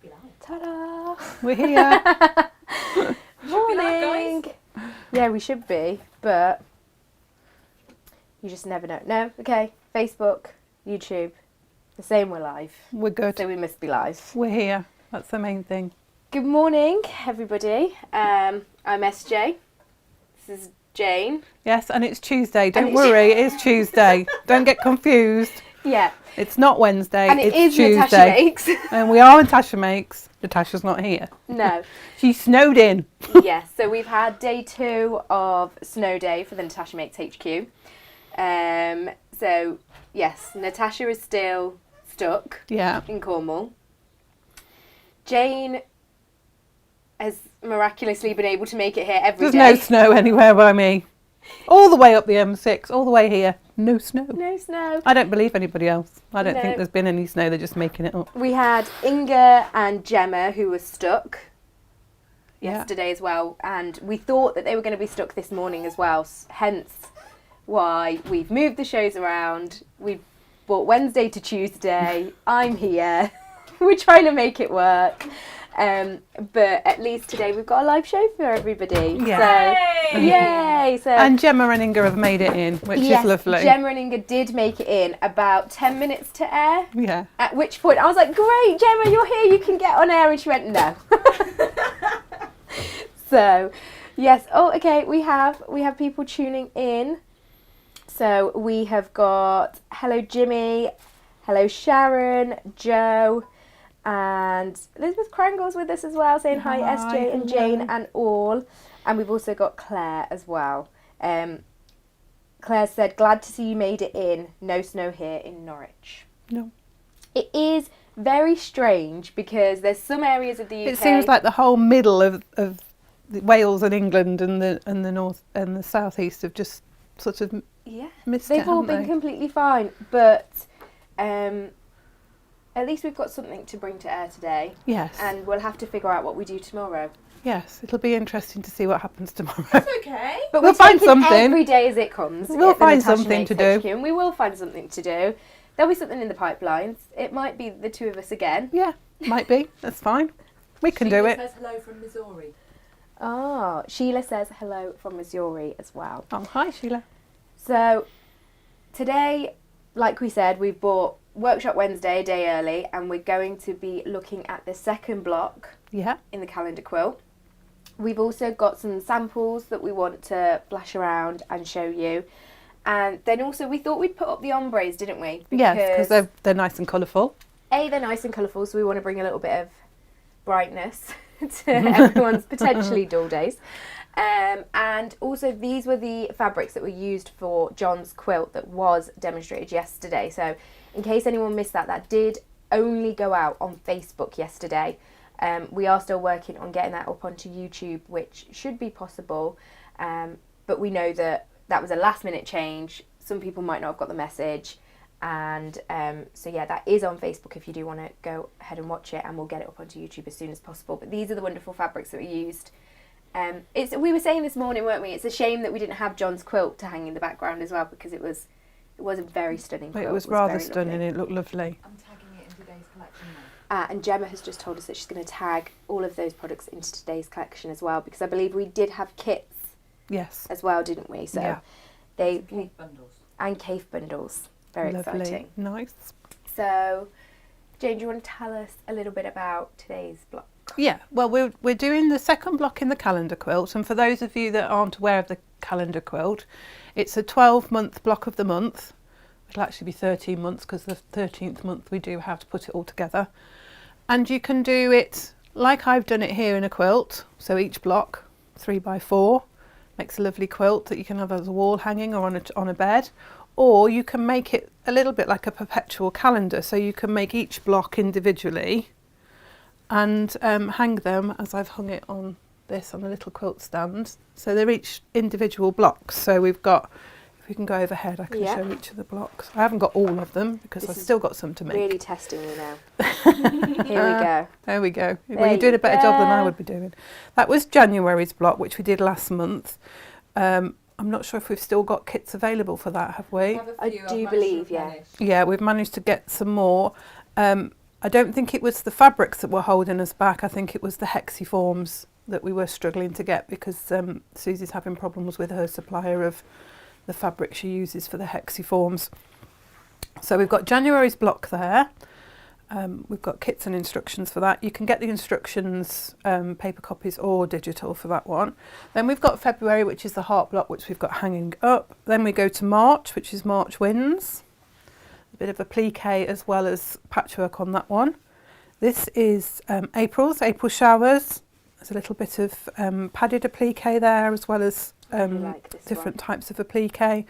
Should be live. Ta-da! We're here. Morning! Yeah, we should be, but you just never know. No? Okay. Facebook, YouTube. The same, we're live. We're good. So we must be live. We're here. That's the main thing. Good morning, everybody. I'm SJ. This is Jane. Yes, and it's Tuesday. Don't it's- worry, it is Tuesday. Don't get confused. Yeah. It's not Wednesday, And it it's is Tuesday. Natasha Makes. And we are Natasha Makes. Natasha's not here. No. She snowed in. Yes, so we've had day 2 of Snow Day for the Natasha Makes HQ. So, yes, Natasha is still stuck Yeah. in Cornwall. Jane has miraculously been able to make it here every There's day. no snow anywhere by me. All the way up the M6, all the way here. No snow. No snow. I don't believe anybody else. I don't No. think there's been any snow. They're just making it up. We had Inga and Gemma who were stuck Yeah. yesterday as well, and we thought that they were going to be stuck this morning as well, hence why we've moved the shows around. We brought Wednesday to Tuesday. I'm here. We're trying to make it work. But at least today we've got a live show for everybody. Yeah. So, yay! So, And Gemma and Inga have made it in, which yes, is lovely. Gemma and Inga did make it in about 10 minutes to air. Yeah. At which point I was like, great, Gemma, you're here, you can get on air. And she went, no. So, yes. Oh, okay, we have people tuning in. So we have got hello Jimmy, hello Sharon, Joe, and Elizabeth Krangle's with us as well, saying hi, Hi, SJ and hello. Jane and all. And we've also got Claire as well. Claire said, glad to see you made it in. No snow here in Norwich. No. It is very strange because there's some areas of the UK. It seems like the whole middle of Wales and England and the north and the southeast have just sort of yeah, missed it, they've all haven't been they? completely fine. But at least we've got something to bring to air today, Yes. and we'll have to figure out what we do tomorrow. Yes, it'll be interesting to see what happens tomorrow. Okay. But We'll we're find taking something. every day as it comes. We'll at the find Natasha something Makes to do. HQ, and we will find something to do. There'll be something in the pipelines. It might be the two of us again. Yeah, might be. That's fine. We can do Sheila it. says hello from Missouri. Oh, Sheila says hello from Missouri as well. Oh, hi Sheila. So today, like we said, we've bought Workshop Wednesday a day early, and we're going to be looking at the second block Yeah. in the calendar quilt. We've also got some samples that we want to flash around and show you. And then also we thought we'd put up the ombres, didn't we? Yes, because they're nice and colourful. they're nice and colourful, so we want to bring a little bit of brightness to everyone's potentially dull days. And also these were the fabrics that were used for John's quilt that was demonstrated yesterday. So in case anyone missed that did only go out on Facebook yesterday. We are still working on getting that up onto YouTube, which should be possible. But we know that was a last minute change. Some people might not have got the message. And so yeah, that is on Facebook if you do want to go ahead and watch it, and we'll get it up onto YouTube as soon as possible. But these are the wonderful fabrics that were used. We were saying this morning, weren't we? It's a shame that we didn't have John's quilt to hang in the background as well, because it was a very stunning quilt. It was rather very stunning. lovely. It looked lovely. I'm tagging it in today's collection now. And Gemma has just told us that she's going to tag all of those products into today's collection as well, because I believe we did have kits Yes. as well, didn't we? So Yeah. they Cake bundles. and cave bundles. Very Lovely. exciting. Nice. So, Jane, do you want to tell us a little bit about today's block? Yeah, well, we're doing the second block in the calendar quilt, and for those of you that aren't aware of the calendar quilt, it's a 12-month block of the month. It'll actually be 13 months because the 13th month we do have to put it all together. And you can do it like I've done it here in a quilt. So each block, 3x4, makes a lovely quilt that you can have as a wall hanging or on a bed. Or you can make it a little bit like a perpetual calendar. So you can make each block individually and hang them as I've hung it on this on a little quilt stand. So they're each individual blocks. So we've got, if we can go overhead, I can Yeah. show each of the blocks. I haven't got all of them because This I've is still got some to make. Really testing you now. Here we go. There we go. Well, There you're doing you a better job than I go. would be doing. That was January's block, which we did last month. I'm not sure if we've still got kits available for that, have we? Have a I few, I've do managed to believe, yeah. replenish. Yeah, we've managed to get some more. I don't think it was the fabrics that were holding us back. I think it was the hexiforms that we were struggling to get, because Susie's having problems with her supplier of the fabric she uses for the hexiforms. So we've got January's block there. We've got kits and instructions for that. You can get the instructions, paper copies or digital for that one. Then we've got February, which is the heart block, which we've got hanging up. Then we go to March, which is March Winds. A bit of applique as well as patchwork on that one. This is April showers. There's a little bit of padded applique there, as well as different types of applique.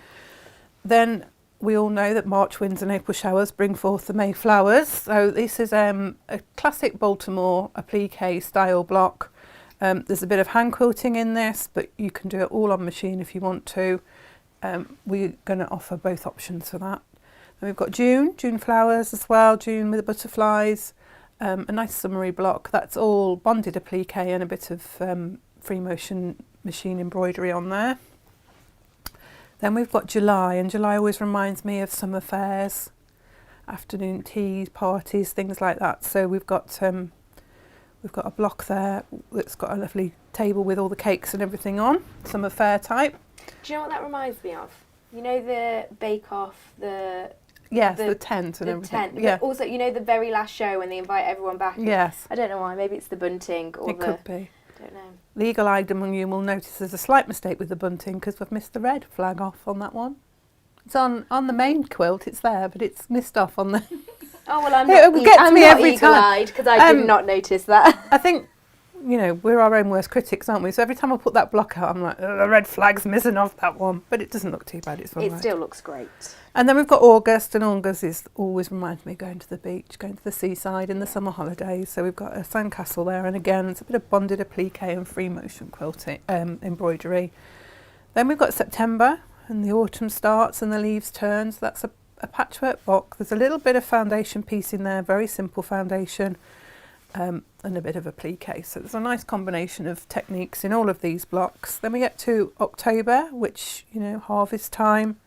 Then we all know that March winds and April showers bring forth the May flowers. So this is a classic Baltimore applique style block. There's a bit of hand quilting in this, but you can do it all on machine if you want to. We're going to offer both options for that. Then we've got June flowers as well, June with the butterflies. A nice summery block. That's all bonded applique and a bit of free motion machine embroidery on there. Then we've got July, and July always reminds me of summer fairs, afternoon teas, parties, things like that. So we've got a block there that's got a lovely table with all the cakes and everything on, summer fair type. Do you know what that reminds me of? You know the Bake Off, the tent and everything. Tent. Yeah. But also, you know the very last show when they invite everyone back? Yes. I don't know why, maybe it's the bunting or it could be. I don't know. The eagle-eyed among you will notice there's a slight mistake with the bunting because we've missed the red flag off on that one. It's on the main quilt, it's there, but it's missed off on the... Oh, well, I'm me not every eagle-eyed because I did not notice that. I think, we're our own worst critics, aren't we? So every time I put that block out, I'm like, the red flag's missing off that one. But it doesn't look too bad, it's all right. It still looks great. And then we've got August, and August always reminds me of going to the beach, going to the seaside in the summer holidays. So we've got a sandcastle there, and again, it's a bit of bonded applique and free motion quilting, embroidery. Then we've got September, and the autumn starts and the leaves turn. So that's a patchwork block. There's a little bit of foundation piece in there, very simple foundation, and a bit of applique. So there's a nice combination of techniques in all of these blocks. Then we get to October, which, harvest time.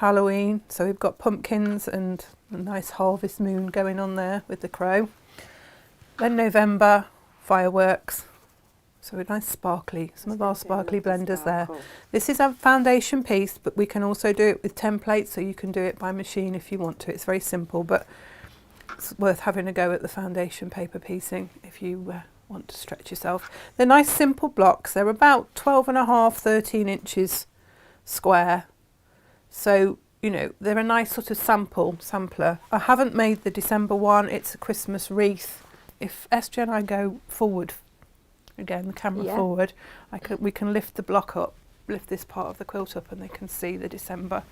Halloween, so we've got pumpkins and a nice harvest moon going on there with the crow. Then November, fireworks, so a nice sparkly, some of our sparkly blenders there. This is a foundation piece, but we can also do it with templates, so you can do it by machine if you want to. It's very simple, but it's worth having a go at the foundation paper piecing if you want to stretch yourself. They're nice simple blocks. They're about 12.5, 13 inches square. So, they're a nice sort of sampler. I haven't made the December one. It's a Christmas wreath. If SJ and I go forward, again, the camera forward, we can lift the block up, lift this part of the quilt up, and they can see the December.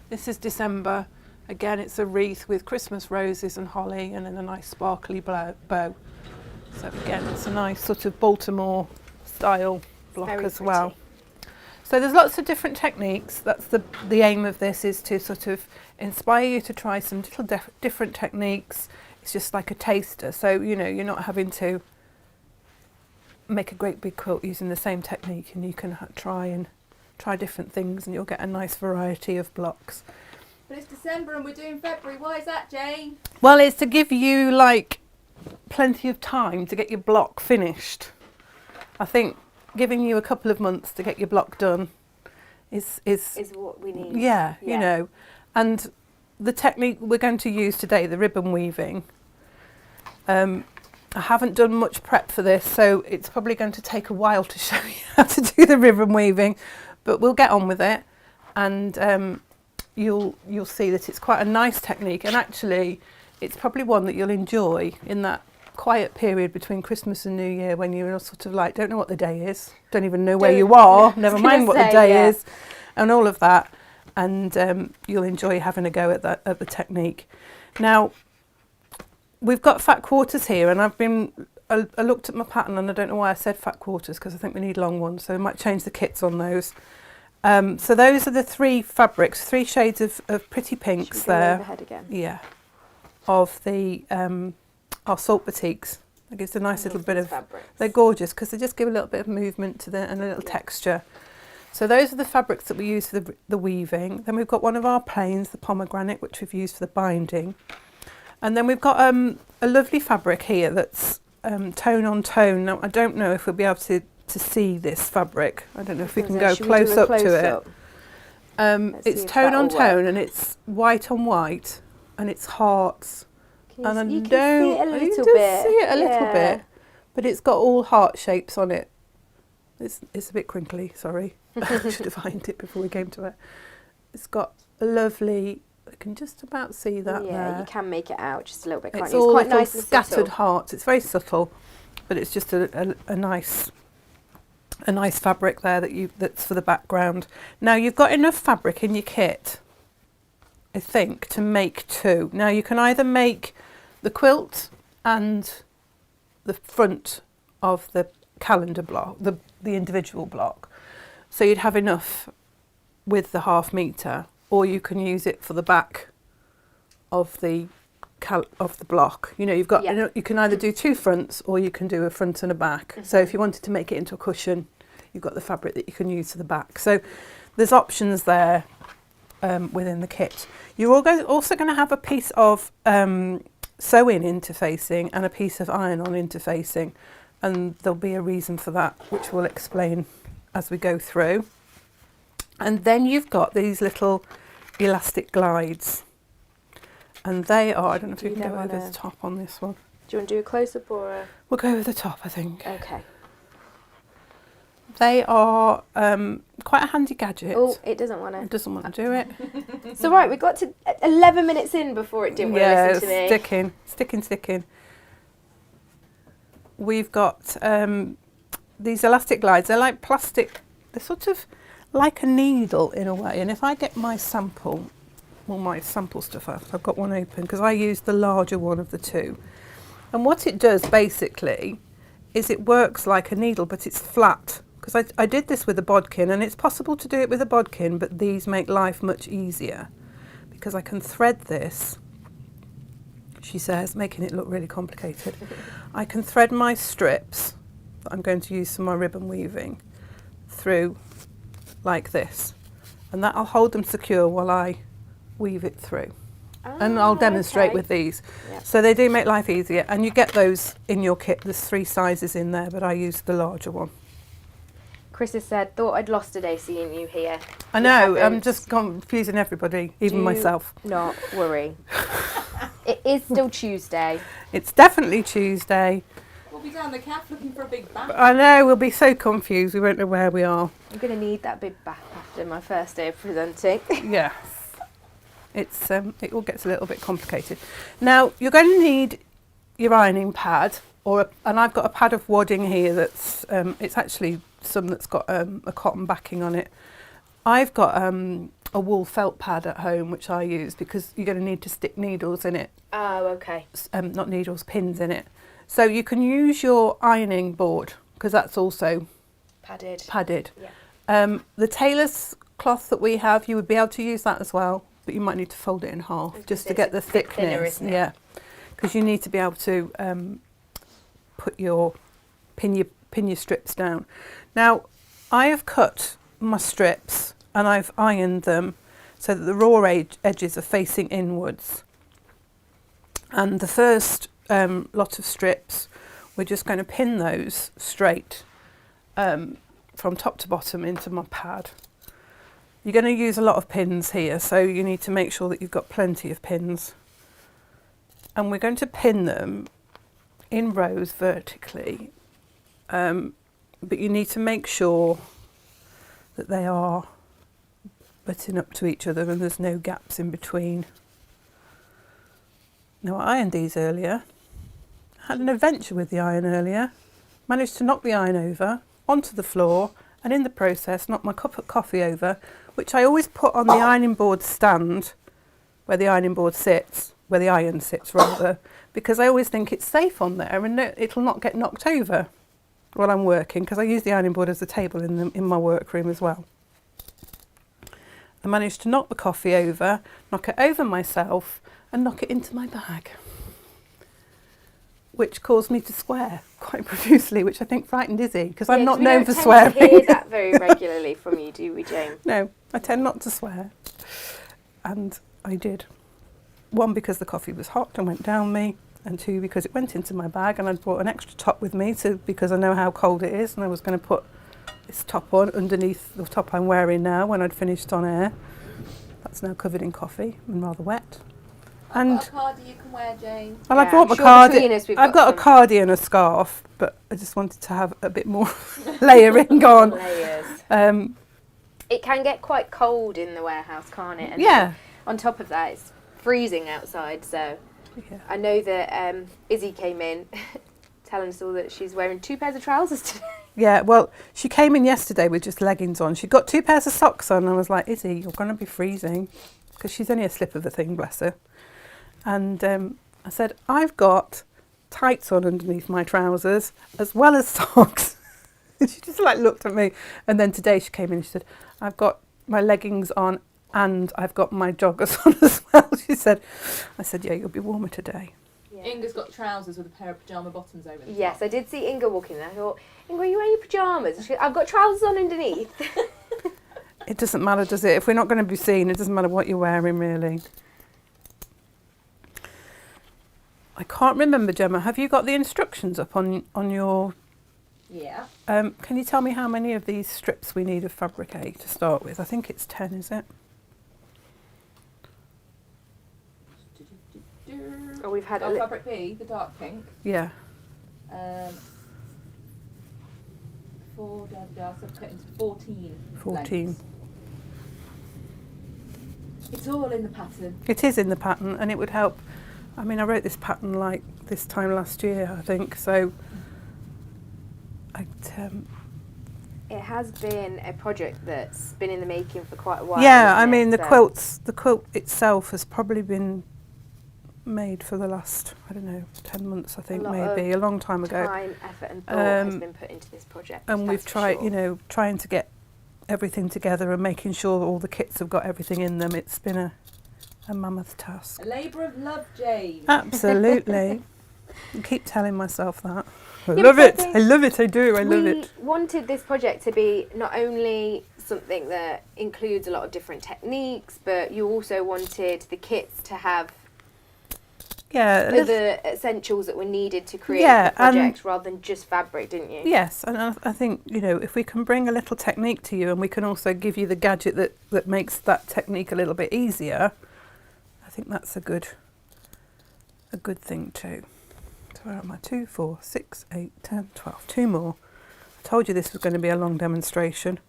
This is December. Again, it's a wreath with Christmas roses and holly, and then a nice sparkly bow. So again, it's a nice sort of Baltimore style block as well. So there's lots of different techniques. That's the aim of this, is to sort of inspire you to try some little different techniques. It's just like a taster. So, you're not having to make a great big quilt using the same technique, and you can try different things, and you'll get a nice variety of blocks. But it's December and we're doing February. Why is that, Jane? Well, it's to give you plenty of time to get your block finished. I think giving you a couple of months to get your block done is what we need. Yeah, and the technique we're going to use today, the ribbon weaving, I haven't done much prep for this, so it's probably going to take a while to show you how to do the ribbon weaving, but we'll get on with it, and you'll see that it's quite a nice technique, and actually it's probably one that you'll enjoy in that quiet period between Christmas and New Year, when you're sort of don't know what the day is, don't even know where you are, never mind what the day is, and all of that, and you'll enjoy having a go at the technique. Now, we've got fat quarters here, and I looked at my pattern, and I don't know why I said fat quarters, because I think we need long ones, so I might change the kits on those. So those are the three fabrics, 3 shades of pretty pinks there. Overhead again. Yeah, of the our salt batiks. It gives a nice little bit of fabrics. They're gorgeous because they just give a little bit of movement to and a little texture. So those are the fabrics that we use for the weaving. Then we've got one of our plains, the pomegranate, which we've used for the binding. And then we've got a lovely fabric here that's tone on tone. Now I don't know if we'll be able to see this fabric. I don't know if we can go close up to it. It's tone on tone and it's white on white and it's hearts. And you can see it a little bit. See it a little bit, but it's got all heart shapes on it. It's a bit crinkly, sorry. I should have ironed it before we came to it. It's got a lovely, I can just about see that there. Yeah, you can make it out just a little bit, can't It's you? all Quite little nice and scattered subtle. hearts. It's very subtle, but it's just a nice fabric there that's for the background. Now you've got enough fabric in your kit, I think, to make two. Now you can either make the quilt and the front of the calendar block, the individual block. So you'd have enough with the 1/2 metre, or you can use it for the back of the block. You know, you've got you can either do 2 fronts or you can do a front and a back. Mm-hmm. So if you wanted to make it into a cushion, you've got the fabric that you can use for the back. So there's options there within the kit. You're also going to have a piece of sewing interfacing and a piece of iron-on interfacing, and there'll be a reason for that, which we'll explain as we go through. And then you've got these little elastic glides, and they are, I don't know if you can go over the top on this one. Do you want to do a close-up or a... We'll go over the top, I think. Okay. They are quite a handy gadget. Oh, it doesn't want to. It doesn't want to do it. So right, we got to 11 minutes in before it didn't want to listen to me. Yeah, sticking. We've got these elastic glides. They're like plastic. They're sort of like a needle in a way. And if I get my sample, my sample stuff out, I've got one open because I used the larger one of the two. And what it does basically is it works like a needle, but it's flat. Because I did this with a bodkin, and it's possible to do it with a bodkin, but these make life much easier because I can thread this, she says, making it look really complicated. I can thread my strips that I'm going to use for my ribbon weaving through like this, and that'll hold them secure while I weave it through. And I'll demonstrate with these. Yep. So they do make life easier, and you get those in your kit. There's 3 sizes in there, but I used the larger one. Chris has said, thought I'd lost a day seeing you here. I know, I'm just confusing everybody, even myself. Not worry. It is still Tuesday. It's definitely Tuesday. We'll be down the calf looking for a big bath. I know, we'll be so confused, we won't know where we are. I'm going to need that big bath after my first day of presenting. Yeah. It's it all gets a little bit complicated. Now, you're going to need your ironing pad, and I've got a pad of wadding here that's, it's actually some that's got a cotton backing on it. I've got a wool felt pad at home, which I use because you're going to need to stick needles in it. Oh, okay. Not needles, pins in it. So you can use your ironing board because that's also padded. Yeah. The tailor's cloth that we have, you would be able to use that as well, but you might need to fold it in half just to get the thickness. Yeah, because you need to be able to pin your strips down. Now, I have cut my strips and I've ironed them so that the raw edges are facing inwards. And the first lot of strips, we're just going to pin those straight from top to bottom into my pad. You're going to use a lot of pins here, so you need to make sure that you've got plenty of pins. And we're going to pin them in rows vertically, but you need to make sure that they are butting up to each other and there's no gaps in between. Now, I ironed these earlier. I had an adventure with the iron earlier. Managed to knock the iron over onto the floor, and in the process knocked my cup of coffee over, which I always put on the ironing board stand where the ironing board sits, where the iron sits rather, because I always think it's safe on there and it'll not get knocked over while I'm working, because I use the ironing board as a table in my workroom as well. I managed to knock the coffee over, knock it over myself, and knock it into my bag, which caused me to swear quite profusely, which I think frightened Izzy, because I'm not known for swearing. We don't hear that very regularly from you, do we, Jane? No, I tend not to swear, and I did. one, because the coffee was hot and went down me, and two, because it went into my bag, and I'd brought an extra top with me because I know how cold it is, and I was going to put this top on underneath the top I'm wearing now when I'd finished on air. That's now covered in coffee and rather wet. I've got a cardi you can wear, Jane. Well, I Yeah, brought I'm my sure cardi. between us we've I've got a some cardi and a scarf, but I just wanted to have a bit more layering on. layers. Um, It can get quite cold in the warehouse, can't it? And yeah. on top of that, it's freezing outside. So Yeah. I know that Izzy came in telling us all that she's wearing 2 pairs of trousers today. Yeah, well, she came in yesterday with just leggings on. She'd got 2 pairs of socks on, and I was like, Izzy, you're going to be freezing, because she's only a slip of a thing, bless her. And I said, I've got tights on underneath my trousers, as well as socks. And she just like looked at me. And then today she came in and she said, I've got my leggings on and I've got my joggers on as well. I said, yeah, you'll be warmer today. Yeah. Inga's got trousers with a pair of pyjama bottoms over them. Yes, I did see Inga walking there. I thought, Inga, are you wearing your pyjamas? She goes, I've got trousers on underneath. It doesn't matter, does it? If we're not going to be seen, it doesn't matter what you're wearing, really. I can't remember, Gemma. Have you got the instructions up on your... Yeah. Can you tell me how many of these strips we need of fabric A to start with? I think it's 10, is it? Oh, we've had a fabric B, the dark pink. Yeah. 4, so put into 14. 14. lengths. It's all in the pattern. It is in the pattern, and it would help. I mean, I wrote this pattern like this time last year, I think, so... It has been a project that's been in the making for quite a while. yeah, I hasn't mean, it? the quilt itself has probably been made for the last, I don't know, 10 months, I think, maybe, a long time ago. Time, effort and thought has been put into this project. And we've that's for tried, sure. you know, trying to get everything together and making sure all the kits have got everything in them. It's been a mammoth task. A labour of love, Jane. Absolutely. I keep telling myself that. I Yeah, love but I it. think I love it. I do. I love it. We wanted this project to be not only something that includes a lot of different techniques, but you also wanted the kits to have Yeah. the essentials that were needed to create Yeah, the project rather than just fabric, didn't you? Yes, and I think, you know, if we can bring a little technique to you and we can also give you the gadget that makes that technique a little bit easier, I think that's a good thing too. So where am I? 2, 4, 6, 8, 10, 12. 2 more. I told you this was going to be a long demonstration.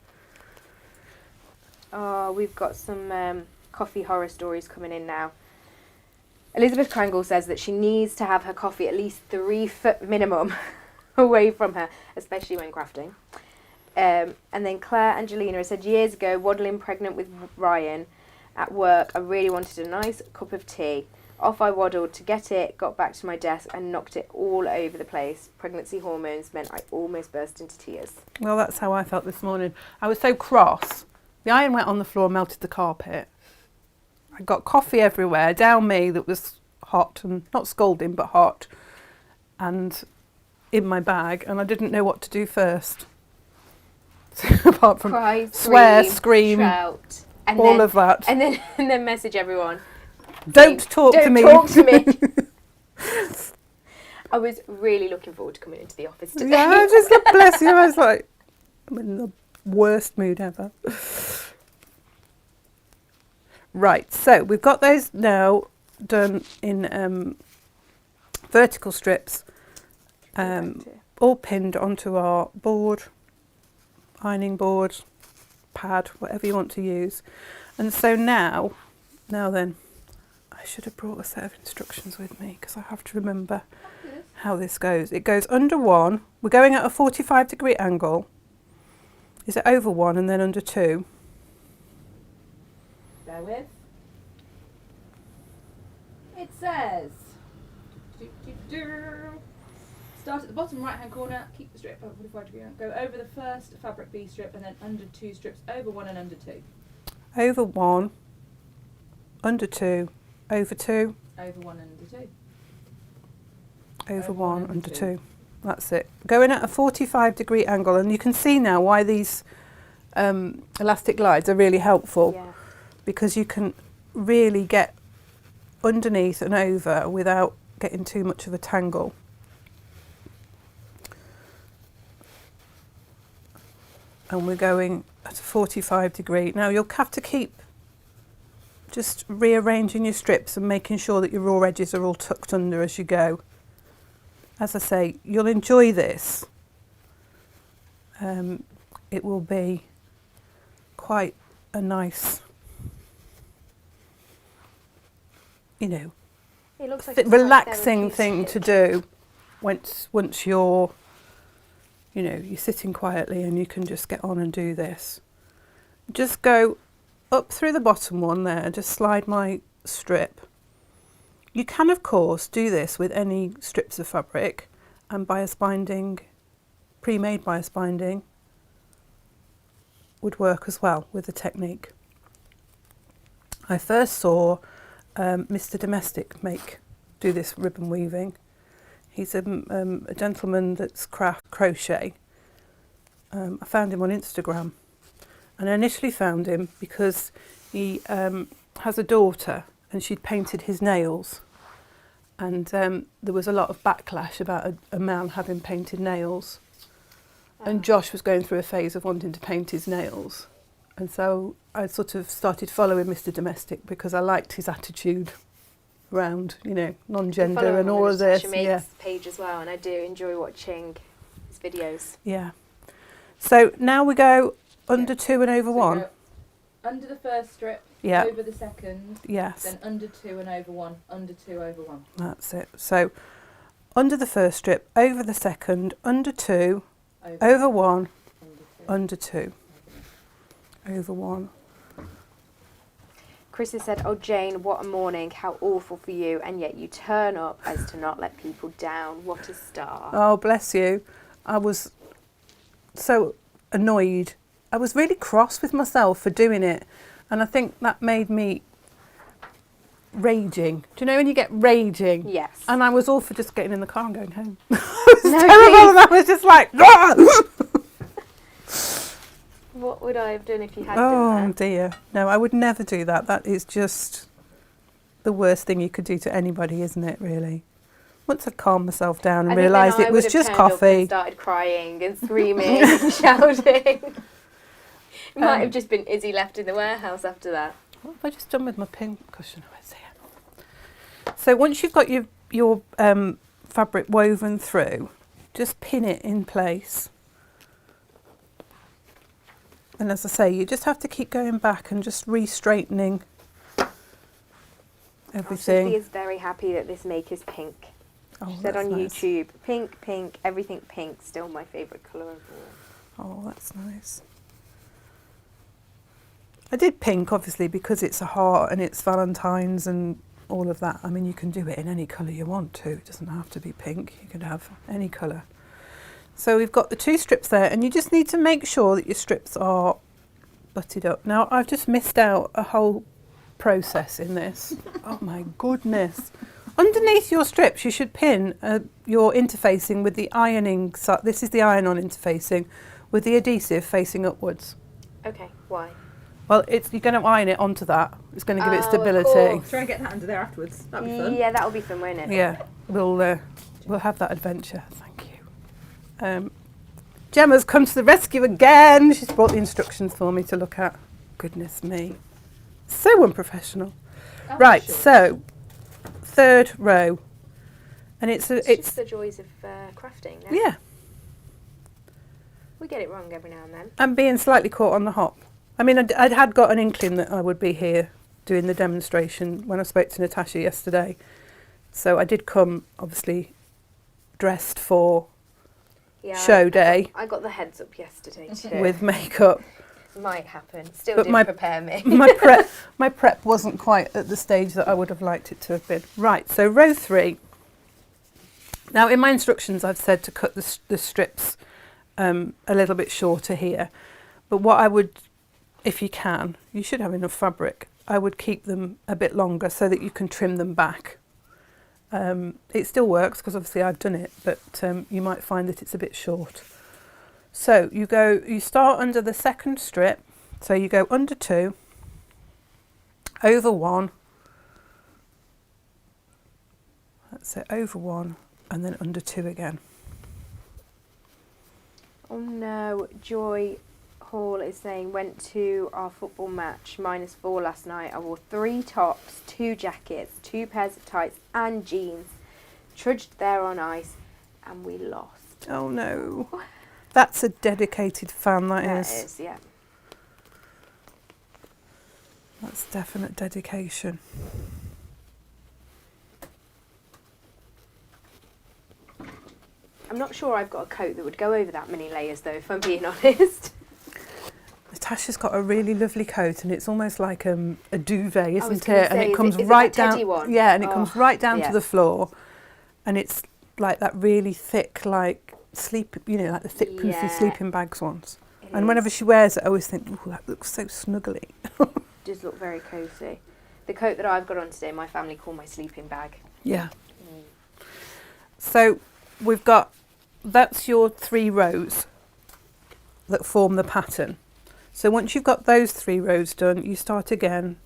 Oh, we've got some coffee horror stories coming in now. Elizabeth Krangle says that she needs to have her coffee at least 3 foot minimum away from her, especially when crafting. And then Claire Angelina has said, years ago, waddling pregnant with Ryan at work, I really wanted a nice cup of tea. Off I waddled to get it, got back to my desk and knocked it all over the place. Pregnancy hormones meant I almost burst into tears. Well, that's how I felt this morning. I was so cross. The iron went on the floor, melted the carpet. I got coffee everywhere, down me that was hot, and not scalding, but hot, and in my bag, and I didn't know what to do first. So, apart from Cry, swear, scream, shout, and all then, of that. and then message everyone. Don't talk to me. Don't talk to me. I was really looking forward to coming into the office today. Yeah, I just bless you. I was like, I'm in the worst mood ever. Right, so we've got those now done in vertical strips, all pinned onto our board, ironing board, pad, whatever you want to use. And so now then, I should have brought a set of instructions with me because I have to remember how this goes. It goes under 1. We're going at a 45-degree angle. Is it over 1 and then under 2? Bear with. It says, start at the bottom right hand corner, keep the strip at 45 degree angle, go over the first fabric B strip and then under 2 strips, over 1 and under 2. Over 1, under 2, over 2, Over 1 and under 2. over 1, under 2. That's it. Going at a 45-degree angle, and you can see now why these elastic glides are really helpful, Yeah. because you can really get underneath and over without getting too much of a tangle. And we're going at a 45 degree. Now you'll have to keep just rearranging your strips and making sure that your raw edges are all tucked under as you go. As I say, you'll enjoy this. It will be quite a nice, you know, It looks like it's relaxing quite thing to therapeutic. do once you're, you know, you're sitting quietly and you can just get on and do this. Just go up through the bottom one there, just slide my strip. You can of course do this with any strips of fabric, and bias binding, pre-made bias binding would work as well with the technique. I first saw Mr. Domestic do this ribbon weaving. He's a gentleman that's crochet. I found him on Instagram, and I initially found him because he has a daughter and she'd painted his nails, and there was a lot of backlash about a man having painted nails. And Josh was going through a phase of wanting to paint his nails. And so I sort of started following Mr. Domestic because I liked his attitude around, you know, non-gender and all of this. Natasha makes page as well, and I do enjoy watching his videos. Yeah. So now we go under 2 and over So 1. go under the first strip, Yeah. over the second, Yes. then under 2 and over 1, under 2 over 1. That's it. So under the first strip, over the second, under 2, over 1, under 2. under 2, over 1. Chris has said, "Oh Jane, what a morning! How awful for you, and yet you turn up as to not let people down. What a star!" Oh, bless you. I was so annoyed. I was really cross with myself for doing it, and I think that made me raging. Do you know when you get raging? Yes. And I was all for just getting in the car and going home. It was No, terrible, and I was just like, "Ah!" What would I have done if you had Oh done that? dear. No, I would never do that. That is just the worst thing you could do to anybody, isn't it, really? Once I'd calmed myself down and realised it was just coffee. And started crying and screaming and shouting. It might have just been Izzy left in the warehouse after that. What have I just done with my pin cushion? Oh, it's here. So once you've got your fabric woven through, just pin it in place. And as I say, you just have to keep going back and just re-straightening everything. Sophie is very happy that this maker's pink. Oh, She said that's on nice. YouTube, pink, pink, everything pink, still my favourite colour of all. Oh, that's nice. I did pink, obviously, because it's a heart and it's Valentine's and all of that. I mean, you can do it in any colour you want to. It doesn't have to be pink. You can have any colour. So we've got the 2 strips there, and you just need to make sure that your strips are butted up. Now, I've just missed out a whole process in this. Oh my goodness. Underneath your strips, you should pin your interfacing with the ironing. This is the iron-on interfacing with the adhesive facing upwards. Okay, why? Well, you're going to iron it onto that. It's going to give it Oh, of stability. course. Try and get that under there afterwards. That'd be fun. Yeah, that'll be fun, won't it? Yeah, we'll have that adventure. Thank you. Gemma's come to the rescue again. She's brought the instructions for me to look at. Goodness me, so unprofessional. Oh, Right, sure. so 3rd row, and it's just the joys of crafting. No? yeah, We get it wrong every now and then. and being slightly caught on the hop. I mean, I'd had got an inkling that I would be here doing the demonstration when I spoke to Natasha yesterday. So I did come, obviously, dressed for Yeah, show day I got the heads up yesterday too. with makeup. Might happen. Still But didn't prepare me. my prep wasn't quite at the stage that I would have liked it to have been. Right, so row 3. Now, in my instructions, I've said to cut the strips a little bit shorter here. But what I would, if you can, you should have enough fabric. I would keep them a bit longer so that you can trim them back. It still works because obviously I've done it, but you might find that it's a bit short. So you start under the 2nd strip, so you go under 2, over 1, That's it, over 1 and then under 2 again. Oh no, Joy Hall is saying, went to our football match, -4 last night. I wore 3 tops, 2 jackets, 2 pairs of tights and jeans. Trudged there on ice and we lost. Oh no. That's a dedicated fan, that That is. is, yeah. That's definite dedication. I'm not sure I've got a coat that would go over that many layers though, if I'm being honest. Natasha's got a really lovely coat, and it's almost like a duvet, was isn't gonna it? And say, it comes is it right that teddy down. one? Yeah, and it Oh, comes right down yeah. to the floor, and it's like that really thick, like sleep, like the thick, poofy Yeah. sleeping bags ones. It And whenever is. she wears it, I always think, oh, that looks so snuggly. Does look very cosy. The coat that I've got on today, my family call my sleeping bag. Yeah. So we've got, that's your 3 rows that form the pattern. So once you've got those 3 rows done, you start again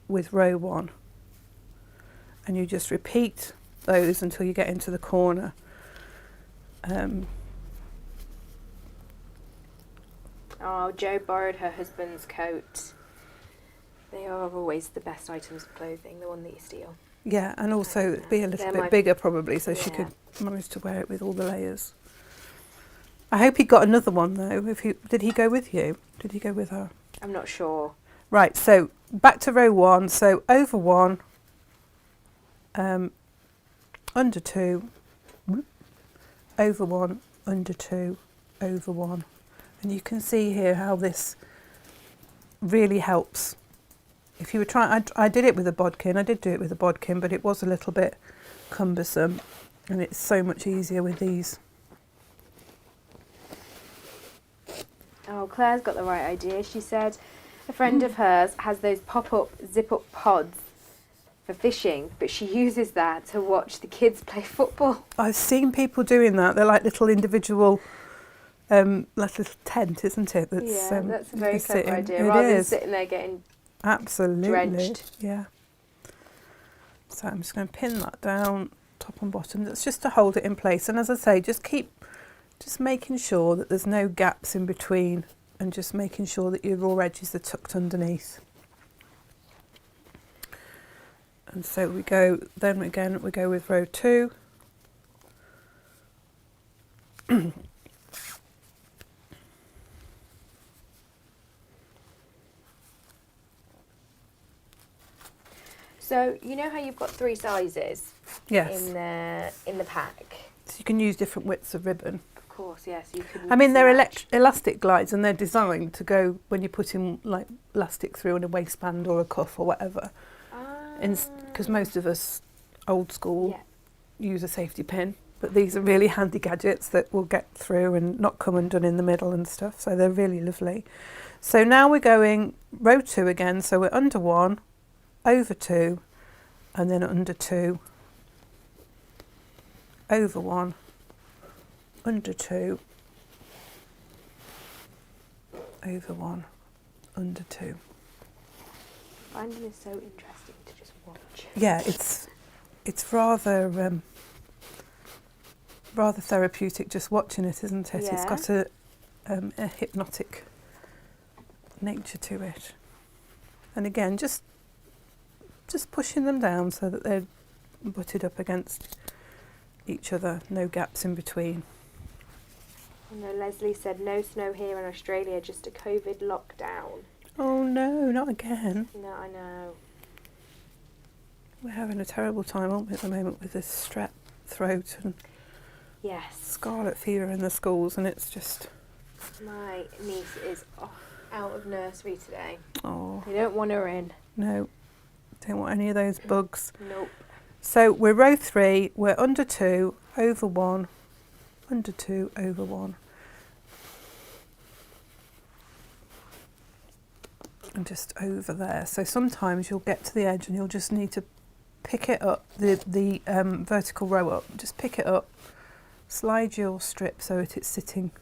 with row 1. And you just repeat those until you get into the corner. Oh, Jo borrowed her husband's coat. They are always the best items of clothing, the one that you steal. Yeah, and also it'd be a little They're bit bigger probably, so she could manage to wear it with all the layers. I hope he got another one though. Did he go with you? Did he go with her? I'm not sure. Right, so back to row 1. So over 1, under 2, over 1, under 2, over 1. And you can see here how this really helps. If you were trying, I did it with a bodkin. I did do it with a bodkin, but it was a little bit cumbersome, and it's so much easier with these. Oh, Claire's got the right idea. She said a friend of hers has those pop-up, zip-up pods for fishing, but she uses that to watch the kids play football. I've seen people doing that. They're like little individual, like little tent, isn't it? That's a very you clever sit in. idea. It Rather than is. sitting there getting Absolutely. drenched. Yeah. So I'm just going to pin that down, top and bottom. That's just to hold it in place. And as I say, just making sure that there's no gaps in between, and just making sure that your raw edges are tucked underneath. And so we go, then again we go with row 2. So you know how you've got 3 sizes Yes. in the pack? So you can use different widths of ribbon. Of course, yes. You could. I mean, they're match. elastic glides, and they're designed to go when you're putting like elastic through in a waistband or a cuff or whatever. Because most of us, old school, use a safety pin. But these are really handy gadgets that will get through and not come undone in the middle and stuff. So they're really lovely. So now we're going row 2 again. So we're under 1, over 2, and then under 2, over 1, under 2, over 1, under 2. Finding is so interesting to just watch. Yeah, it's rather rather therapeutic just watching it, isn't it? Yeah. It's got a hypnotic nature to it. And again, just pushing them down so that they're butted up against each other, no gaps in between. I know Leslie said no snow here in Australia, just a COVID lockdown. Oh no, not again. No, I know. We're having a terrible time, aren't we, at the moment, with this strep throat and Yes. scarlet fever in the schools, and it's just... My niece is out of nursery today. Oh, They don't want her in. no. Don't want any of those bugs. Nope. So we're row 3, we're under 2, over 1, under 2, over 1. And just over there. So sometimes you'll get to the edge and you'll just need to pick it up, the vertical row up. Just pick it up, slide your strip so that it's sitting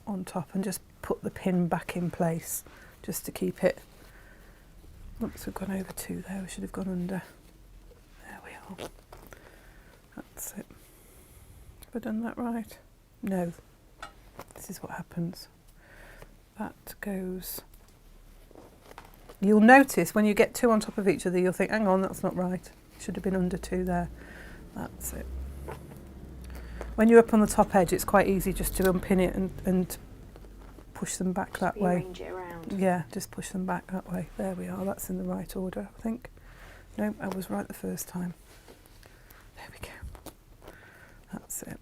on top, and just put the pin back in place just to keep it. Oops, we've gone over 2 there, we should have gone under. There we are. That's it. Have I done that right? No. This is what happens. That goes... You'll notice when you get 2 on top of each other, you'll think, hang on, that's not right. Should have been under 2 there. That's it. When you're up on the top edge, it's quite easy just to unpin it and push them back that way. Rearrange it around. Yeah, just push them back that way. There we are. That's in the right order, I think. No, I was right the first time. There we go. That's it.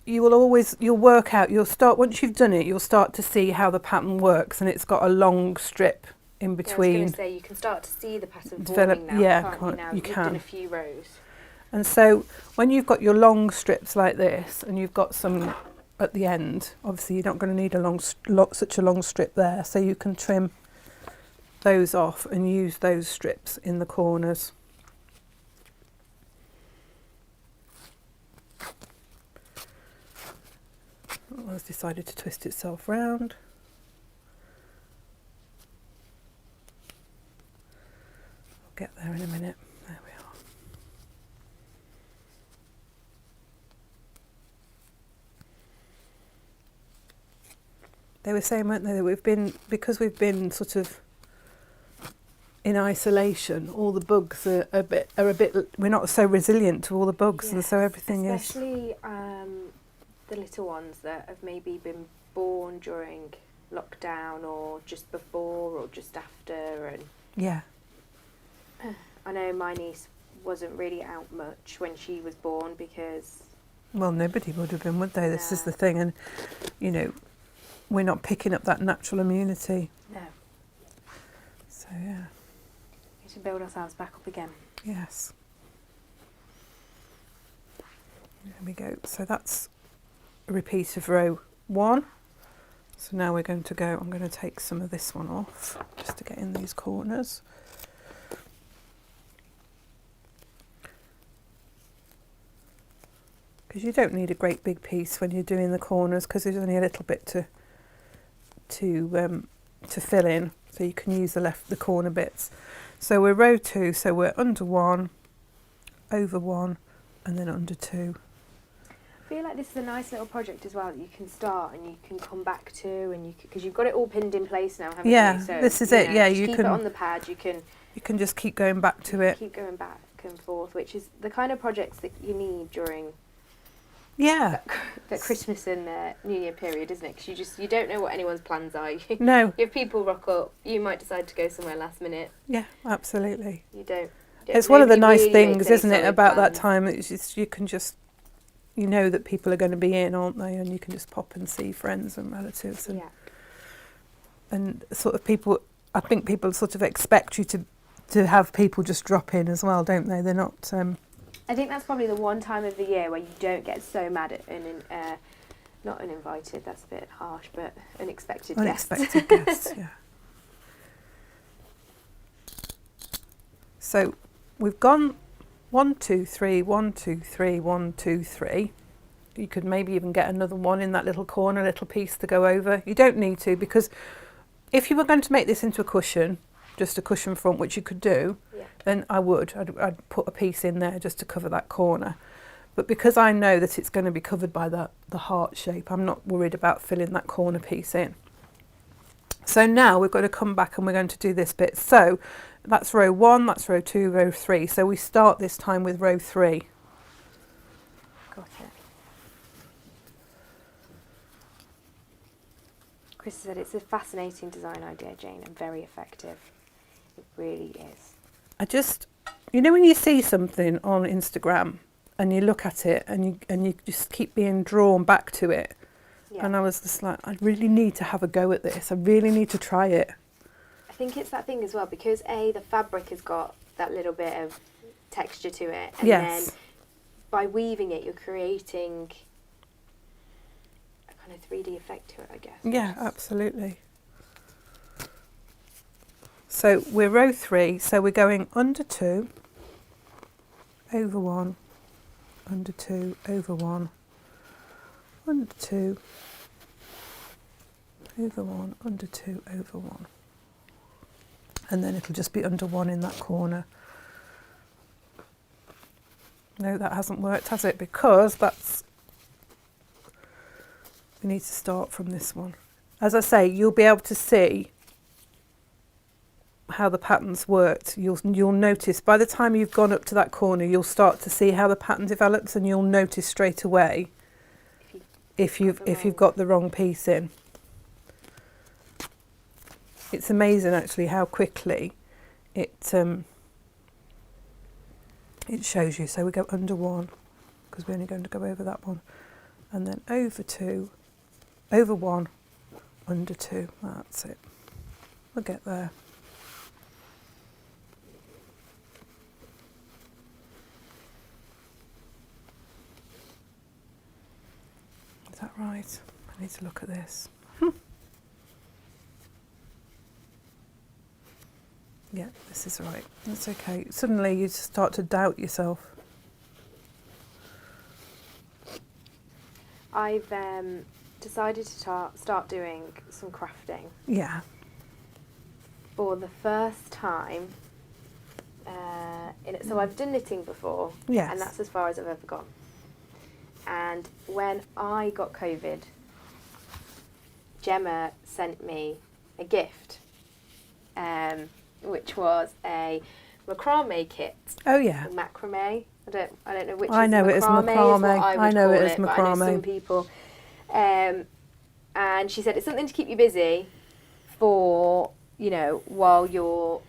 You'll work out, once you've done it, you'll start to see how the pattern works, and it's got a long strip in between. I was going to say, you can start to see the pattern forming now, can't you? Now you you've can. done a few rows. And so when you've got your long strips like this, and you've got some at the end, obviously you're not going to need such a long strip there, so you can trim those off and use those strips in the corners. It has decided to twist itself round. I'll get there in a minute. There we are. They were saying, weren't they, that because we've been sort of in isolation, all the bugs are a bit. We're not so resilient to all the bugs, yes, and so everything especially the little ones that have maybe been born during lockdown or just before or just after. And yeah. I know my niece wasn't really out much when she was born because... Well, nobody would have been, would they? This is the thing, and we're not picking up that natural immunity. No. So yeah. We should build ourselves back up again. Yes. There we go. So that's a repeat of row 1. So now we're going to go, I'm going to take some of this one off just to get in these corners. Because you don't need a great big piece when you're doing the corners, because there's only a little bit to fill in, so you can use the corner bits. So we're row 2, so we're under 1, over 1, and then under 2. I feel like this is a nice little project as well that you can start and you can come back to, and because you've got it all pinned in place now, haven't you? So, this is it. Yeah, you can keep it on the pad. You can just keep going back to it. Keep going back and forth, which is the kind of projects that you need during that Christmas and New Year period, isn't it? Because you don't know what anyone's plans are. No. If people rock up, you might decide to go somewhere last minute. Yeah, absolutely. You don't. It's one of the nice really things, isn't it, about plans. that time? It's just, you can just, that people are going to be in, aren't they? And you can just pop and see friends and relatives. And sort of people, I think people sort of expect you to have people just drop in as well, don't they? They're not... I think that's probably the one time of the year where you don't get so mad at not uninvited, that's a bit harsh, but unexpected guests. Unexpected guests, yeah. So we've gone 1, 2, 3, 1, 2, 3, 1, 2, 3. You could maybe even get another one in that little corner, little piece to go over. You don't need to, because if you were going to make this into a cushion, just a cushion front, which you could do, then I'd put a piece in there just to cover that corner. But because I know that it's going to be covered by the heart shape, I'm not worried about filling that corner piece in. So now we've got to come back and we're going to do this bit. So that's row 1, that's row 2, row 3. So we start this time with row 3. Got it. Chris said it's a fascinating design idea, Jane, and very effective. It really is. I just, when you see something on Instagram and you look at it and you just keep being drawn back to it. Yeah. And I was just like, I really need to have a go at this. I really need to try it. I think it's that thing as well, because the fabric has got that little bit of texture to it. And then by weaving it, you're creating a kind of 3D effect to it, I guess. Yeah, absolutely. So we're row 3, so we're going under 2, over 1, under 2, over 1, under 2, over 1, under 2, over 1. And then it'll just be under 1 in that corner. No, that hasn't worked, has it? Because we need to start from this one. As I say, you'll be able to see how the pattern's worked. You'll notice by the time you've gone up to that corner, you'll start to see how the pattern develops, and you'll notice straight away if you've got the wrong piece in. It's amazing actually how quickly it shows you. So we go under one because we're only going to go over that one, and then over two, over one, under two. That's it. We'll get there. Is that right? I need to look at this. Yeah, this is right. That's okay. Suddenly you start to doubt yourself. I've decided to start doing some crafting Yeah. for the first time. So I've done knitting before, Yes. and that's as far as I've ever gone. And when I got COVID, Gemma sent me a gift, which was a macrame kit. Oh yeah. Macrame. I don't know which. I know it as macrame. I know it as but I know macrame. some people. And she said it's something to keep you busy for, while you're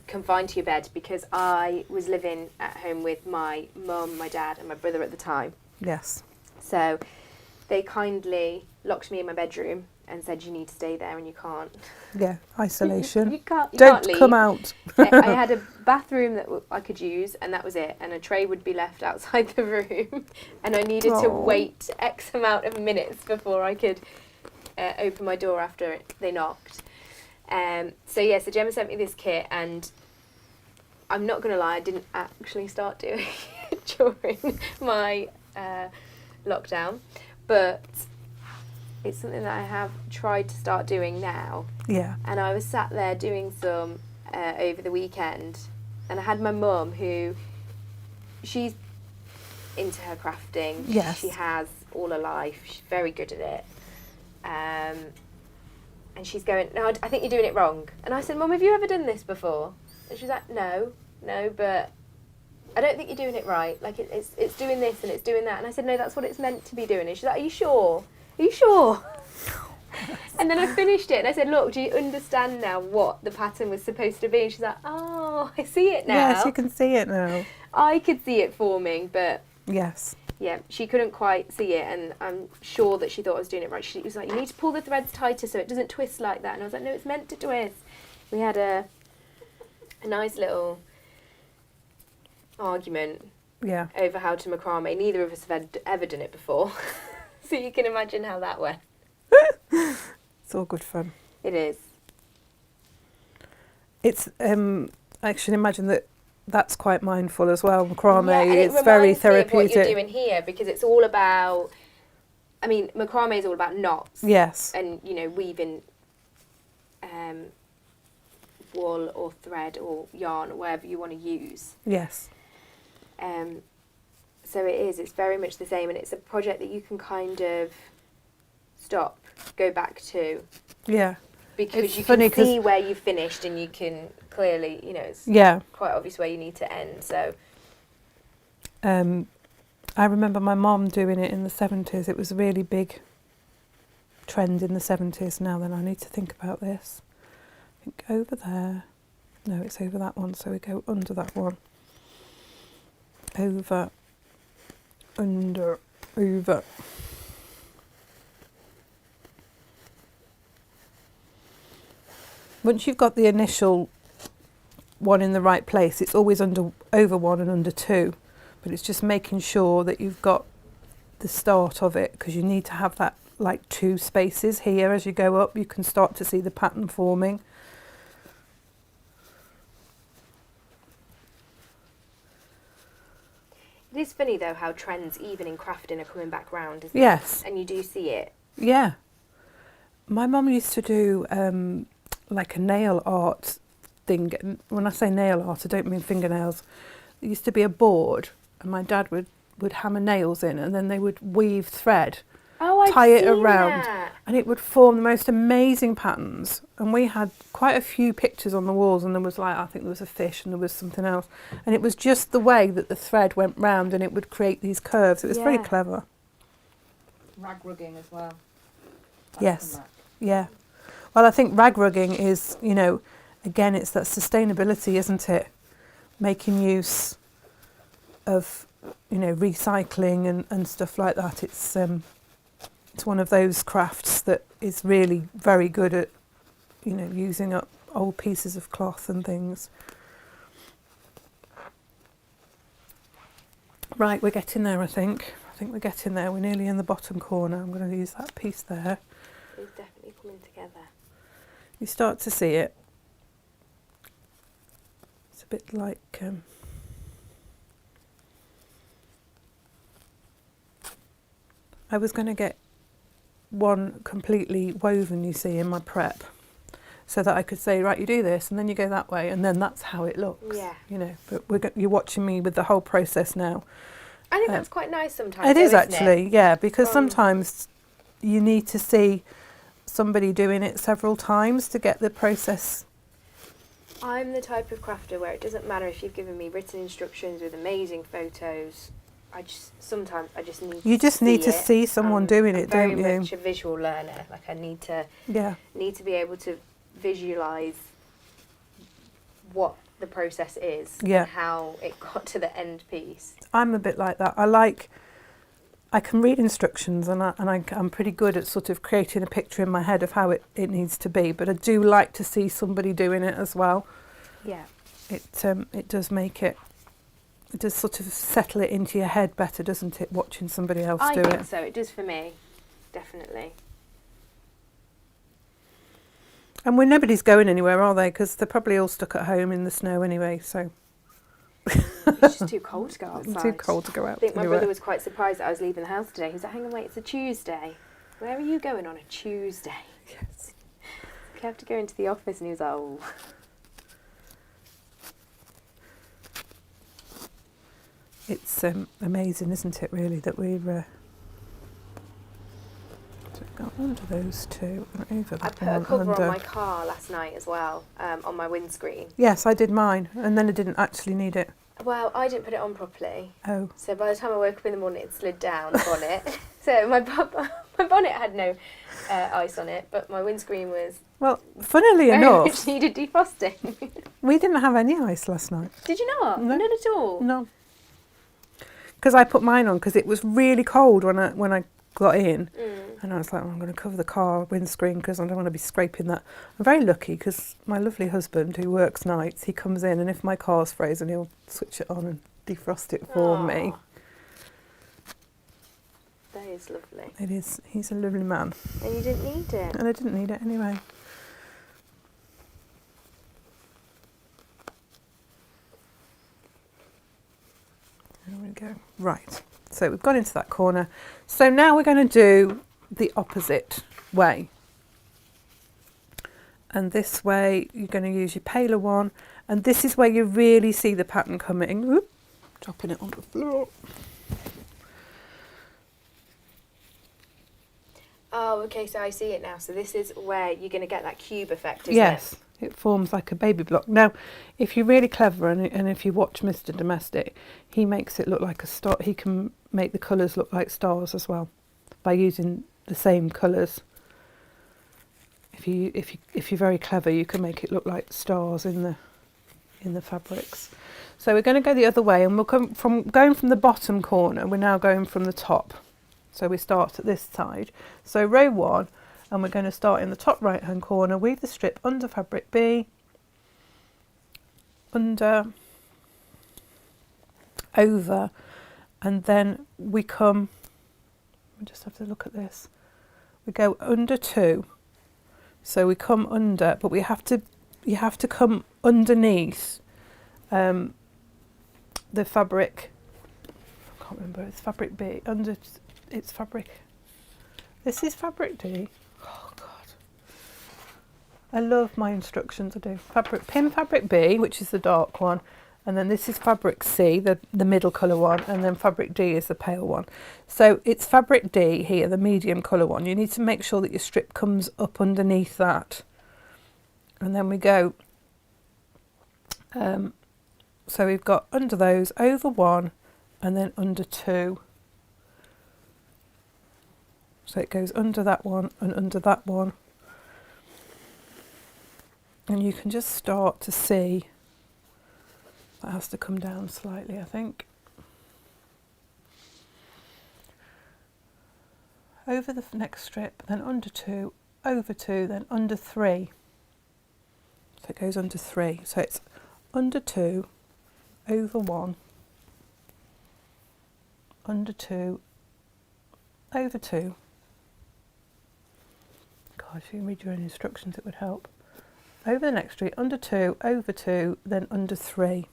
confined to your bed, because I was living at home with my mum, my dad and my brother at the time. Yes. So they kindly locked me in my bedroom and said you need to stay there and you can't. Yeah. Isolation. you can't Don't leave. come out. I had a bathroom that I could use, and that was it, and a tray would be left outside the room, and I needed to wait X amount of minutes before I could open my door after they knocked. So Gemma sent me this kit, and I'm not going to lie, I didn't actually start doing it during my lockdown, but it's something that I have tried to start doing now. Yeah. And I was sat there doing some over the weekend, and I had my mum, who she's into her crafting. Yes. She has all her life. She's very good at it. And she's going, no, I think you're doing it wrong. And I said, Mum, have you ever done this before? And she's like, no, but I don't think you're doing it right. Like, it's doing this and it's doing that. And I said, no, that's what it's meant to be doing. And she's like, are you sure? Are you sure? And then I finished it and I said, look, do you understand now what the pattern was supposed to be? And she's like, oh, I see it now. Yes, you can see it now. I could see it forming, but Yes. yeah, she couldn't quite see it, and I'm sure that she thought I was doing it right. She was like, you need to pull the threads tighter so it doesn't twist like that. And I was like, no, it's meant to twist. We had a nice little argument Yeah. over how to macrame. Neither of us have ever done it before. So you can imagine how that went. It's all good fun. It is. It's I should imagine that's quite mindful as well. Macrame, Yeah, and it's very reminds me of what therapeutic. you're doing here, because it's all about, I mean, macrame is all about knots. Yes. And, weaving wool or thread or yarn or whatever you want to use. Yes. So it's very much the same, and it's a project that you can kind of stop, go back to. Yeah. Because It's you funny can see where you finished, and you can clearly, it's Yeah. quite obvious where you need to end. So I remember my mum doing it in the 70s. It was a really big trend in the 70s. Now then, I need to think about this. I think over there. No, it's over that one, so we go under that one. Over, under, over. Once you've got the initial one in the right place, it's always over one and under two, but it's just making sure that you've got the start of it, because you need to have that like two spaces here. As you go up, you can start to see the pattern forming. it is funny though how trends, even in crafting, are coming back round, isn't Yes. it? And you do see it. Yeah. My mum used to do like a nail art thing. And when I say nail art, I don't mean fingernails. there used to be a board, and my dad would hammer nails in, and then they would weave thread, tie it around, and it would form the most amazing patterns. And we had quite a few pictures on the walls, and there was like, I think there was a fish and there was something else, and it was just the way that the thread went round and it would create these curves. It was very clever. Rag rugging as well. Yes. Yeah. Well, I think rag rugging is, you know, again, it's that sustainability, isn't it? Making use of, you know, recycling and stuff like that. It's one of those crafts that is really very good at, you know, using up old pieces of cloth and things. Right, we're getting there, I think. I think we're getting there. We're nearly in the bottom corner. I'm going to use that piece there. It's definitely coming together. You start to see it. It's a bit like... I was going to get one completely woven, you see, in my prep, so that I could say, right, you do this, and then you go that way, and then that's how it looks. Yeah. You know, but you're watching me with the whole process now. I think that's quite nice sometimes. It is isn't actually, it? yeah, because sometimes you need to see somebody doing it several times to get the process. I'm the type of crafter where it doesn't matter if you've given me written instructions with amazing photos. Sometimes I just need. You just need to it. see someone doing it, don't you? Very much a visual learner. Like I need to be able to visualize what the process is and how it got to the end piece. I'm a bit like that. I can read instructions and I'm pretty good at sort of creating a picture in my head of how it needs to be, but I do like to see somebody doing it as well. Yeah. It does make it does sort of settle it into your head better, doesn't it, watching somebody else do it? I think so. It does for me, definitely. And nobody's going anywhere, are they? Because they're probably all stuck at home in the snow anyway, so... It's just too cold to go outside. Too cold to go out. I think my brother was quite surprised that I was leaving the house today. He was like, hang on, wait, it's a Tuesday. Where are you going on a Tuesday? Yes. We have to go into the office, and he was like, oh... It's amazing, isn't it, really, that we've got under those two and over that I put a one cover under. on my car last night as well, on my windscreen. Yes, I did mine, and then I didn't actually need it. Well, I didn't put it on properly. Oh. So by the time I woke up in the morning, it slid down the bonnet. So my bonnet had no ice on it, but my windscreen was... Well, funnily very enough... much needed defrosting. We didn't have any ice last night. Did you not? No. None at all? No. Because I put mine on because it was really cold when I got in, and I was like, I'm going to cover the car windscreen because I don't want to be scraping that. I'm very lucky because my lovely husband, who works nights, he comes in, and if my car's frozen, he'll switch it on and defrost it for me. That is lovely. It is. He's a lovely man. And you didn't need it. And I didn't need it anyway. There we go. Right, so we've gone into that corner. So now we're going to do the opposite way. And this way you're going to use your paler one, and this is where you really see the pattern coming. Oop, dropping it on the floor. Oh, okay, so I see it now. So this is where you're going to get that cube effect, isn't Yes. it? It forms like a baby block. Now, if you're really clever and if you watch Mr. Domestic, he makes it look like a star. He can make the colours look like stars as well by using the same colours. If you're very clever, you can make it look like stars in the fabrics. So we're going to go the other way, and we'll come from going from the bottom corner. We're now going from the top. So we start at this side. So row 1. And we're going to start in the top right hand corner, weave the strip under fabric B, under, over, and then we come, we just have to look at this, we go under 2, so we come under, but you have to come underneath the fabric, I can't remember, it's fabric B, it's fabric, this is fabric D. Oh God, I love my instructions. I do. Pin fabric B, which is the dark one, and then this is fabric C, the middle colour one, and then fabric D is the pale one. So it's fabric D here, the medium colour one. You need to make sure that your strip comes up underneath that. And then we go, so we've got under those, over one, and then under two. So it goes under that one and under that one. And you can just start to see, that has to come down slightly, I think. Over the next strip, then under two, over two, then under three. So it goes under three. So it's under two, over one, under two, over two. God, if you can read your own instructions, it would help. Over the next street, under two, over two, then under three.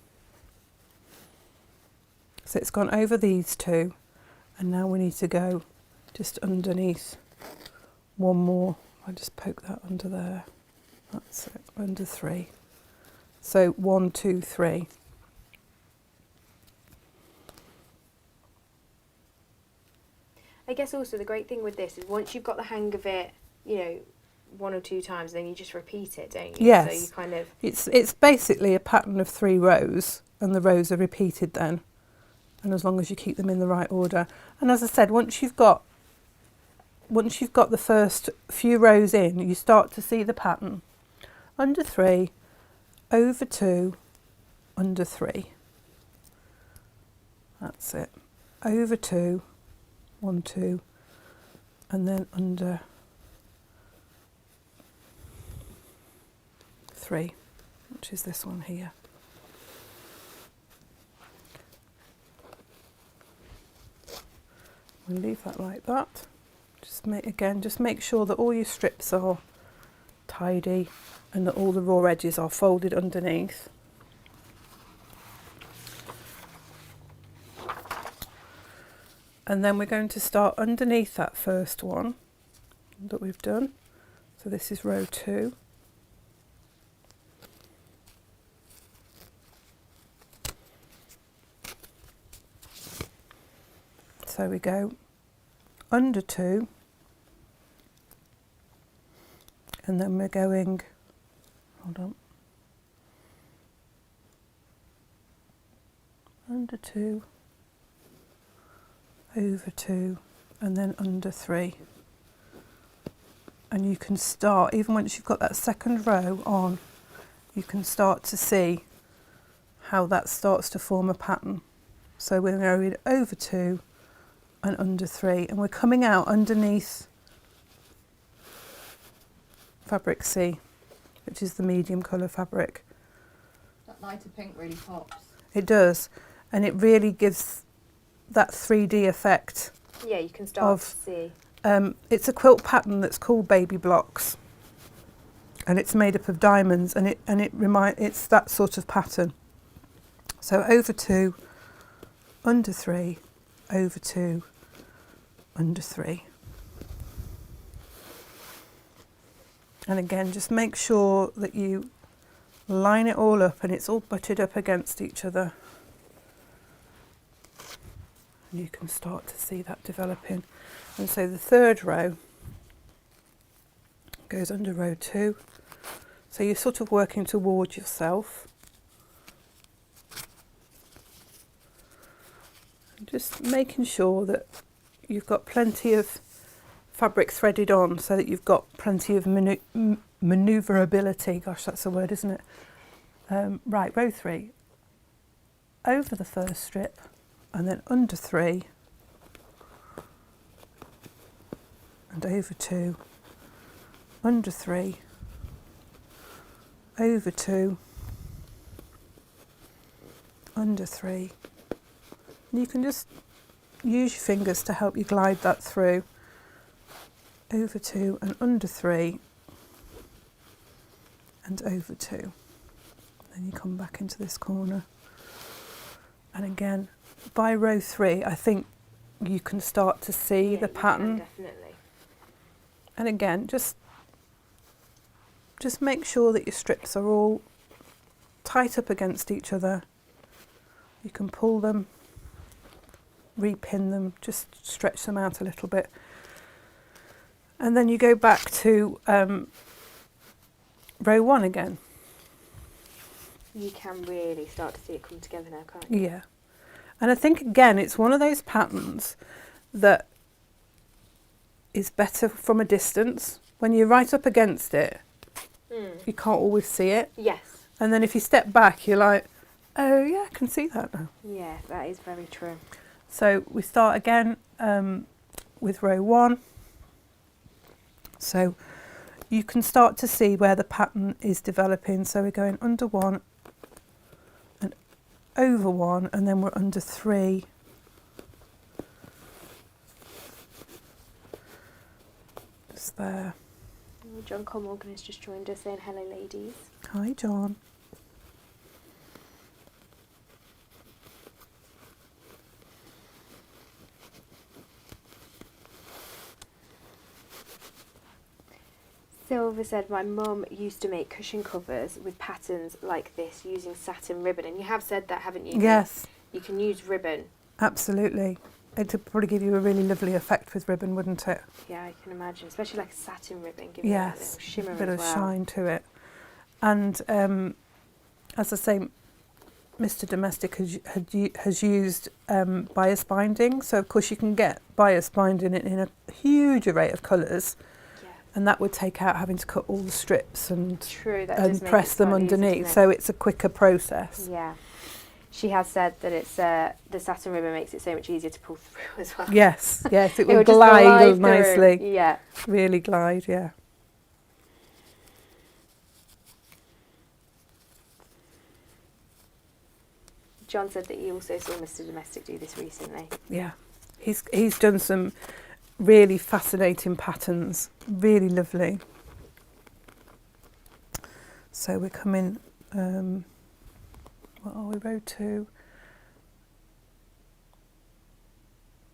So it's gone over these two, and now we need to go just underneath one more. I'll just poke that under there. That's it, under three. So 1, 2, 3. I guess also the great thing with this is once you've got the hang of it, you know, 1 or 2 times, then you just repeat it, don't you? Yes. So you kind of... It's basically a pattern of 3 rows, and the rows are repeated then. And as long as you keep them in the right order. And as I said, once you've got the first few rows in, you start to see the pattern. Under 3, over 2, under 3. That's it. Over 2, 1, 2, and then under 3, which is this one here. We'll leave that like that. Just make sure that all your strips are tidy and that all the raw edges are folded underneath. And then we're going to start underneath that first one that we've done. So this is row 2. So we go under 2, and then we're going, hold on, under 2, over 2, and then under 3. And you can start, even once you've got that second row on, you can start to see how that starts to form a pattern. So we're going over 2 and under 3, and we're coming out underneath fabric C, which is the medium colour fabric. That lighter pink really pops. It does, and it really gives that 3D effect. Yeah, you can start to see. It's a quilt pattern that's called Baby Blocks, and it's made up of diamonds, and it's that sort of pattern. So over 2, under 3, over 2, under 3. And again, just make sure that you line it all up and it's all butted up against each other. And you can start to see that developing. And so the third row goes under row 2. So you're sort of working towards yourself. And just making sure that you've got plenty of fabric threaded on so that you've got plenty of manoeuvrability. Gosh, that's a word, isn't it? Right, row 3. Over the first strip and then under 3 and over 2, under 3, over 2, under 3. And you can just use your fingers to help you glide that through. Over 2 and under 3 and over 2. Then you come back into this corner. And again, by row 3, I think you can start to see the pattern. Definitely. And again, just make sure that your strips are all tight up against each other You can pull them, repin them, just stretch them out a little bit. And then you go back to row 1 again. You can really start to see it come together now, can't you? Yeah. And I think, again, it's one of those patterns that is better from a distance. When you're right up against it, you can't always see it. Yes. And then if you step back, you're like, oh, yeah, I can see that now. Yeah, that is very true. So we start again with row 1. So you can start to see where the pattern is developing. So we're going under 1 and over 1, and then we're under 3. Just there. Oh, John Morgan has just joined us saying hello, ladies. Hi, John. Silver said, my mum used to make cushion covers with patterns like this using satin ribbon. And you have said that, haven't you? Yes. You can use ribbon. Absolutely. It'd probably give you a really lovely effect with ribbon, wouldn't it? Yeah, I can imagine. Especially like a satin ribbon, giving it a little shimmer a bit as of well. shine to it. And as I say, Mr. Domestic has used bias binding. So, of course, you can get bias binding in a huge array of colours. And that would take out having to cut all the strips and press them underneath, so it's a quicker process. Yeah. She has said that it's the satin ribbon makes it so much easier to pull through as well. Yes, it will glide nicely. Through. Yeah. Really glide, yeah. John said that he also saw Mr. Domestic do this recently. Yeah. He's done some really fascinating patterns, really lovely. So we're coming, what are we, row 2,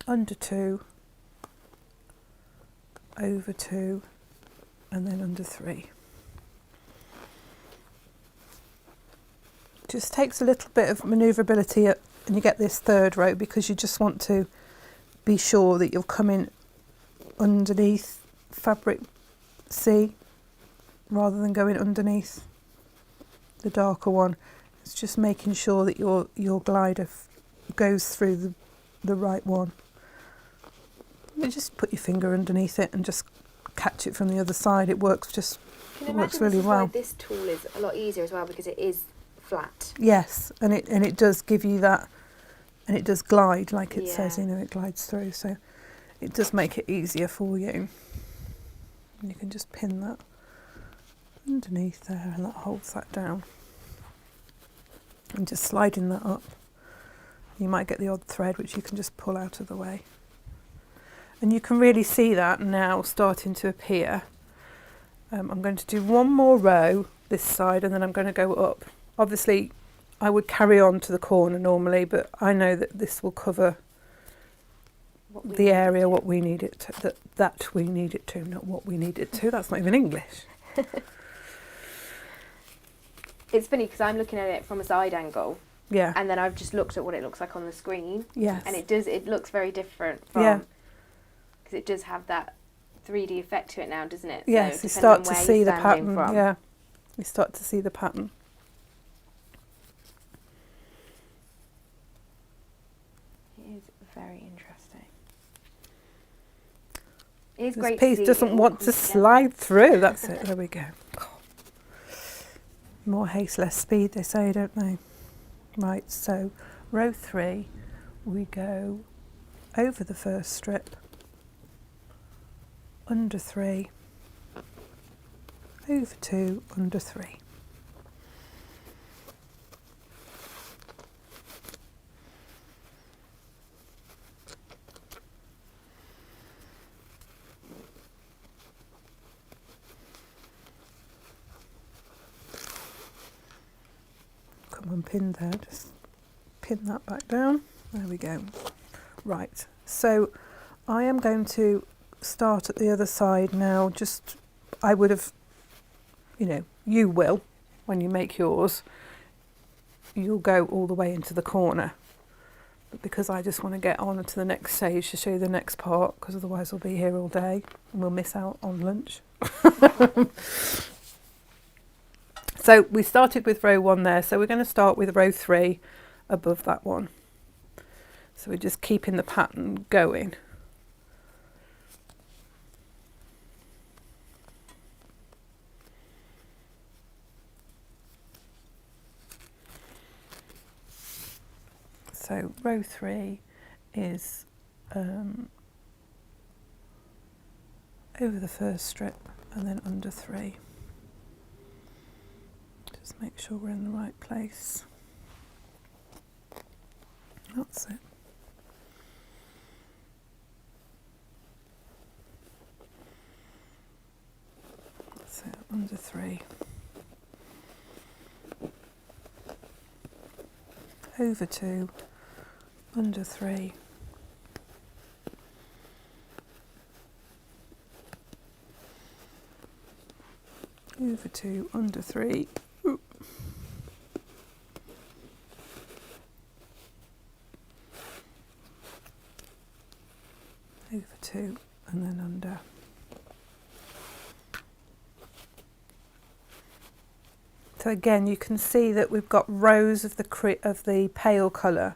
under 2, over 2, and then under 3. Just takes a little bit of manoeuvrability and you get this 3rd row, because you just want to be sure that you're coming underneath fabric C rather than going underneath the darker one. It's just making sure that your glider goes through the right one. You just put your finger underneath it and just catch it from the other side. It works really well. This tool is a lot easier as well because it is flat. Yes, and it does give you that, and it does glide like it says, it glides through. So it does make it easier for you. And you can just pin that underneath there, and that holds that down. And just sliding that up. You might get the odd thread which you can just pull out of the way. And you can really see that now starting to appear. I'm going to do one more row this side, and then I'm going to go up. Obviously, I would carry on to the corner normally, but I know that this will cover the area what we need it to, that we need it to, not what we need it to. That's not even English. It's funny because I'm looking at it from a side angle. Yeah. And then I've just looked at what it looks like on the screen. Yes. And it looks very different from, because it does have that 3D effect to it now, doesn't it? Yes, so you start to see the pattern. Yeah, you start to see the pattern. It is very interesting. It is This great piece to see doesn't want to slide through. That's it. There we go. More haste, less speed, they say, don't they? Right, so row 3, we go over the first strip, under 3, over 2, under 3. Come on, pin there, just pin that back down. There we go. Right, so I am going to start at the other side now. Just, I would have, you will, when you make yours, you'll go all the way into the corner. But because I just want to get on to the next stage to show you the next part, because otherwise we'll be here all day and we'll miss out on lunch. So we started with row 1 there, so we're going to start with row 3 above that one. So we're just keeping the pattern going. So row 3 is over the first strip and then under 3. Just make sure we're in the right place. That's it. That's it, under 3. Over 2, under 3. Over 2, under 3. Ooh. Over 2 and then under. So again, you can see that we've got rows of the pale colour.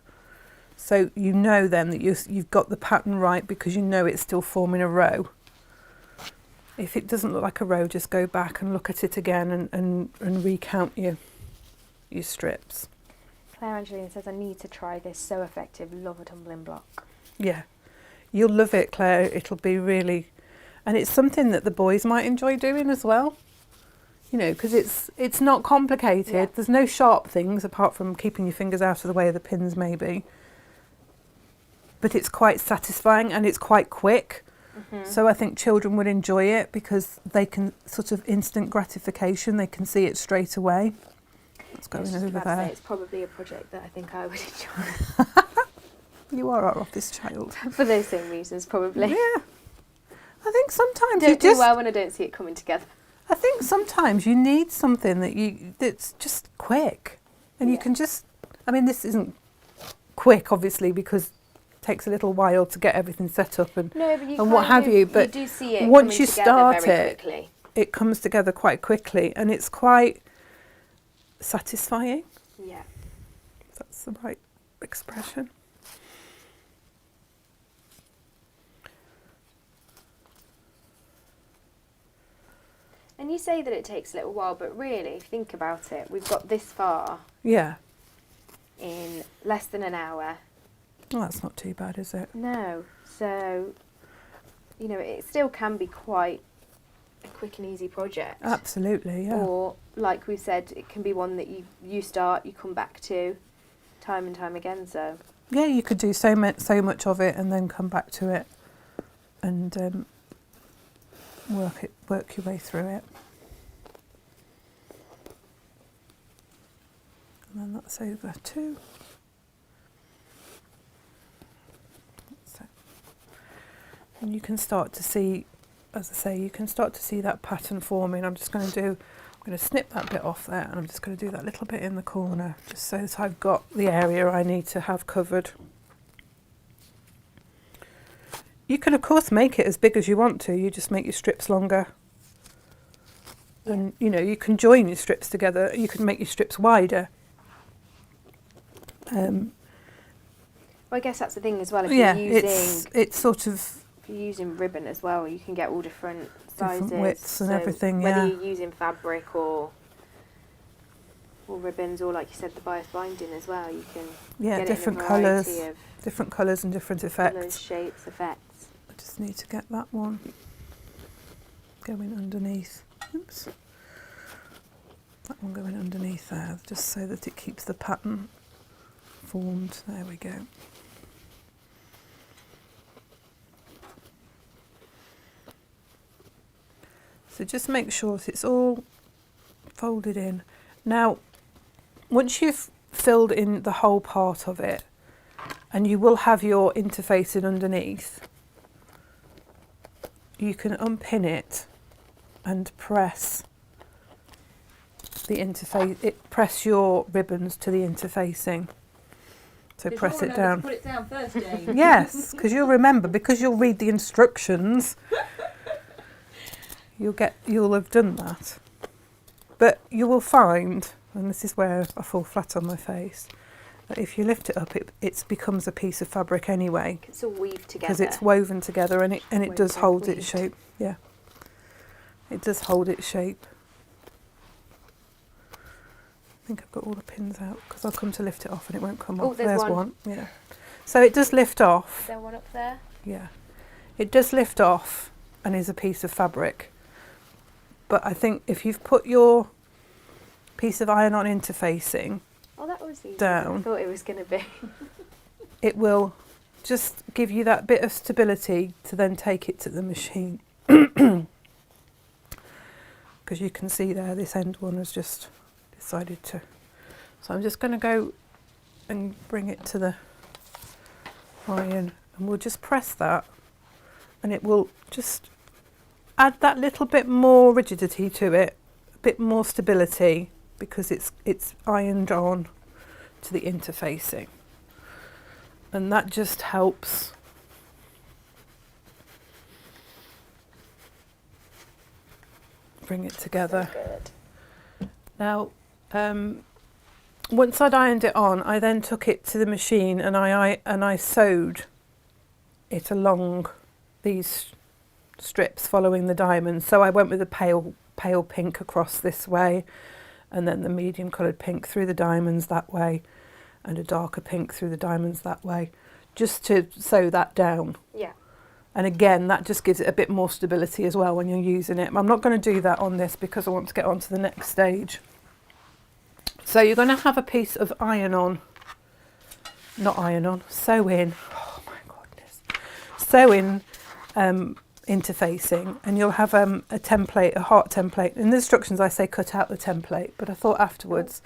So you know then that you've got the pattern right, because you know it's still forming a row. If it doesn't look like a row, just go back and look at it again and recount your strips. Claire Angeline says, I need to try this, so effective, love a tumbling block. Yeah, you'll love it, Claire. It'll be really, and it's something that the boys might enjoy doing as well. You know, because it's not complicated. Yeah. There's no sharp things apart from keeping your fingers out of the way of the pins maybe. But it's quite satisfying and it's quite quick. Mm-hmm. So I think children would enjoy it because they can sort of instant gratification. They can see it straight away. What's going over about to there? say, it's probably a project that I think I would enjoy. You are our office child. For those same reasons, probably. Yeah. I think sometimes Don't you do just... well when I don't see it coming together. I think sometimes you need something that's just quick. And you Yeah. can just... I mean, this isn't quick, obviously, because it takes a little while to get everything set up and No, but you and what have you. But you do see it once coming you together start very it, quickly. it comes together quite quickly and it's quite satisfying. Yeah. If that's the right expression. And you say that it takes a little while, but really, if you think about it, we've got this far Yeah. in less than an hour. Well, that's not too bad, is it? No. So, you know, it still can be quite a quick and easy project. Absolutely, yeah. Or, like we said, it can be one that you start, you come back to time and time again, so... Yeah, you could do so much of it and then come back to it and work your way through it. And then that's over 2. That's it. And you can start to see, as I say, you can start to see that pattern forming. I'm going to snip that bit off there and I'm just going to do that little bit in the corner just so that I've got the area I need to have covered. You can of course make it as big as you want to, you just make your strips longer. And you know, you can join your strips together, you can make your strips wider. Well, I guess that's the thing as well, if Yeah, you're using... it's sort of... If you're using ribbon as well, you can get all different sizes. Different widths and so everything, whether yeah. you're using fabric or ribbons, or like you said, the bias binding as well, you can get different it in a variety colours, of different colours and different effects. colours, shapes, effects. I just need to get that one going underneath. Oops. That one going underneath there, just so that it keeps the pattern formed. There we go. So just make sure that it's all folded in. Now, once you've filled in the whole part of it, and you will have your interfacing underneath, you can unpin it and press the interface. Press your ribbons to the interfacing, So Did press you it remember down. to put it down first, Jane? Yes, because you'll remember, because you'll read the instructions. You'll have done that. But you will find, and this is where I fall flat on my face, that if you lift it up, it becomes a piece of fabric anyway. It's all weaved together. Because it's woven together, and it does hold its shape. Yeah, it does hold its shape. I think I've got all the pins out because I'll come to lift it off and it won't come off. There's one. Yeah. So it does lift off. Is there one up there? Yeah. It does lift off and is a piece of fabric. But I think if you've put your piece of iron-on interfacing that was easy. down, I thought it was going to be. it will just give you that bit of stability to then take it to the machine. Because you can see there, this end one has just decided to. So I'm just going to go and bring it to the iron, and we'll just press that, and it will just add that little bit more rigidity to it, a bit more stability, because it's ironed on to the interfacing, and that just helps bring it together. Good. Now, once I'd ironed it on, I then took it to the machine and I sewed it along these strips following the diamonds. So I went with a pale pink across this way, and then the medium coloured pink through the diamonds that way, and a darker pink through the diamonds that way, just to sew that down. Yeah. And again, that just gives it a bit more stability as well when you're using it. I'm not going to do that on this because I want to get on to the next stage. So you're going to have a piece of sew-in, oh my goodness, sew-in interfacing, and you'll have a template, a heart template. In the instructions I say cut out the template, but I thought afterwards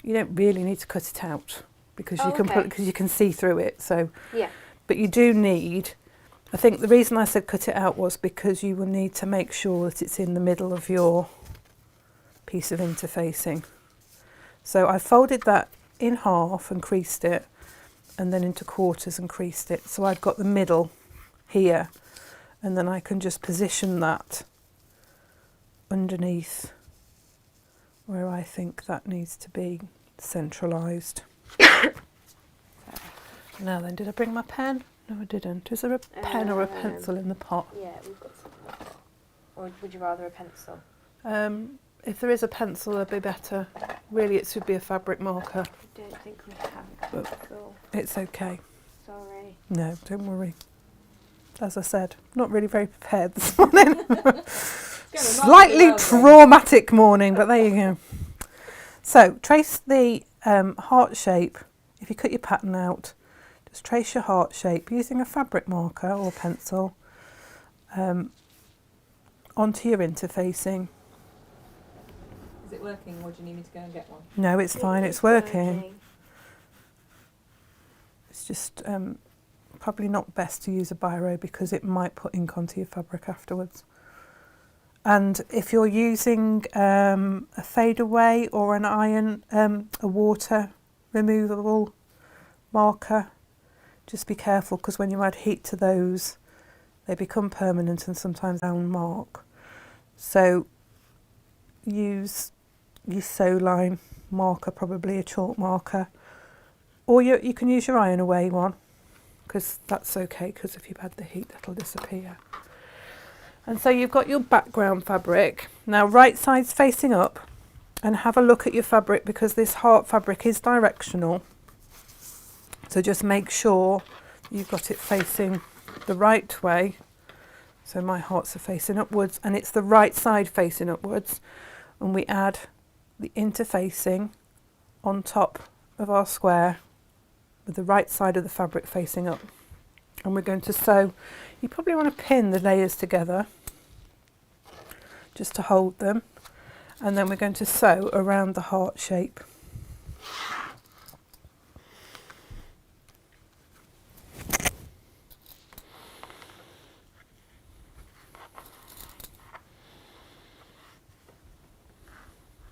you don't really need to cut it out because you can see through it. So yeah, but you do need, I think the reason I said cut it out was because you will need to make sure that it's in the middle of your piece of interfacing. So I folded that in half and creased it, and then into quarters and creased it. So I've got the middle here, and then I can just position that underneath where I think that needs to be centralised. Now then, did I bring my pen? No, I didn't. Is there a pen or a pencil in the pot? Yeah, we've got some. Or would you rather a pencil? If there is a pencil, that'd be better. Really, it should be a fabric marker. I don't think we have a pencil. It's okay. Sorry. No, don't worry. As I said, not really very prepared this morning. Slightly traumatic morning, but there you go. So, trace the heart shape. If you cut your pattern out, just trace your heart shape using a fabric marker or pencil onto your interfacing. Is it working, or do you need me to go and get one? No, it's fine, it's working. It's just probably not best to use a biro because it might put ink onto your fabric afterwards. And if you're using a fade away or an iron, a water removable marker, just be careful because when you add heat to those, they become permanent and sometimes down mark. So use your sew line marker, probably a chalk marker, or you can use your iron away one because that's okay, because if you've had the heat that'll disappear. And so you've got your background fabric. Now right side's facing up, and have a look at your fabric because this heart fabric is directional. So just make sure you've got it facing the right way. So my hearts are facing upwards and it's the right side facing upwards. And we add the interfacing on top of our square with the right side of the fabric facing up. And we're going to sew. You probably want to pin the layers together just to hold them. And then we're going to sew around the heart shape.